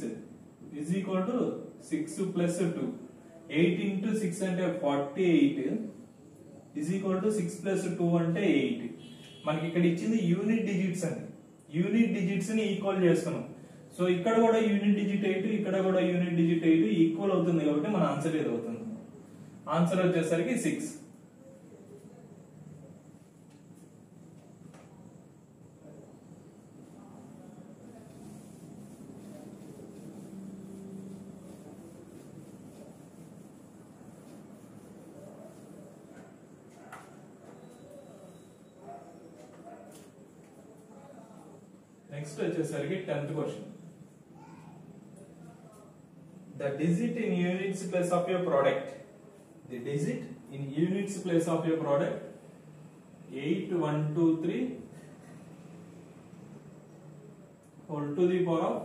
is equal to 6 plus 2. 8 into 6 అంటే 48 is equal to 6 plus 2 అంటే 8. మనకి ఇక్కడ ఇచ్చింది యూనిట్ డిజిట్స్ అండి. యూనిట్ డిజిట్స్ ని ఈక్వల్ చేస్తున్నాం. సో ఇక్కడ కూడా యూనిట్ డిజిట్ 8, ఇక్కడ కూడా యూనిట్ డిజిట్ 8 ఈక్వల్ అవుతుంది కాబట్టి మన ఆన్సర్ ఏది అవుతుంది? ఆన్సర్ వచ్చేసరికి 6. నెక్స్ట్ వచ్చేసరికి 10th question. The digit in units place of your product. The digit in units place of your product 8123 whole to the power of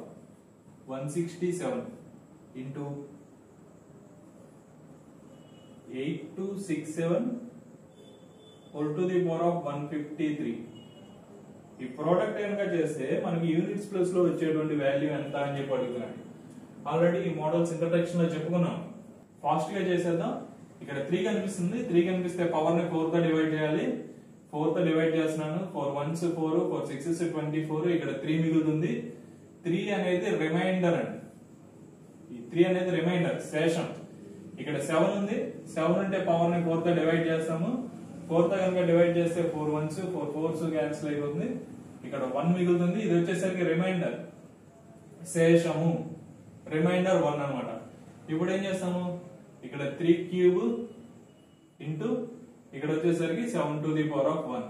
167 into 8267 whole to the power of 153. ఈ product కనుక చేస్తే మనకి units place లో వచ్చేటువంటి value ఎంత అని చెప్పి అడుగుతున్నాడు. ఆల్రెడీ ఈ మోడల్స్ ఇంట్రడక్షన్ లో చెప్పుకున్నాం. ఫాస్ట్ గా చేసేద్దాం. ఇక్కడ 3 కనిపిస్తుంది. 3 కనిపిస్తే పవర్ ని 4 తో డివైడ్ చేయాలి. 4 తో డివైడ్ చేస్తున్నాను. 4 1s 4, 4 6s 24. ఇక్కడ 3 మిగులుతుంది. 3 అనేది రిమైండర్ అండి. ఈ 3 అనేది రిమైండర్ శేషం. ఇక్కడ 7 ఉంది. 7 అంటే పవర్ ని 4 తో డివైడ్ చేస్తాము. 4 తో కనుక డివైడ్ చేస్తే 4 1s 4 4s క్యాన్సిల్ అయిపోతుంది. ఇక్కడ 1 మిగులుతుంది. ఇది వచ్చేసరికి రిమైండర్ శేషము. రిమైండర్ 1 అన్నమాట. ఇప్పుడు ఏం చేస్తాము, ఇక్కడ 3 క్యూబ్ ఇంటూ ఇక్కడ వచ్చేసరికి 7 to the power of 1.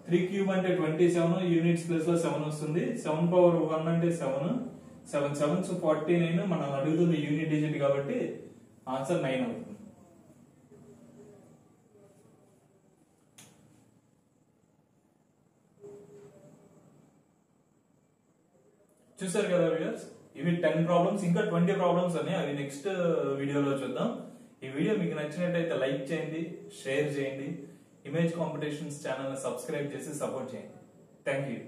3 cube అంటే 27, యూనిట్స్ ప్లేస్ లో 7 వస్తుంది. 7 పవర్ 1 అంటే 7, 7 7s 49. మనం అడుగుతుంది యూనిట్ డిజిట్ కాబట్టి ఆన్సర్ 9 అవుతుంది. చూసారు కదా వ్యూయర్స్, ఇవి 10 ప్రాబ్లమ్స్. ఇంకా 20 ప్రాబ్లమ్స్ ఉన్నాయి, అవి నెక్స్ట్ వీడియోలో చూద్దాం. ఈ వీడియో మీకు నచ్చినట్టయితే లైక్ చేయండి, షేర్ చేయండి, ఇమేజ్ కాంపిటీషన్స్ ఛానల్ ని సబ్స్క్రైబ్ చేసి సపోర్ట్ చేయండి. Thank you.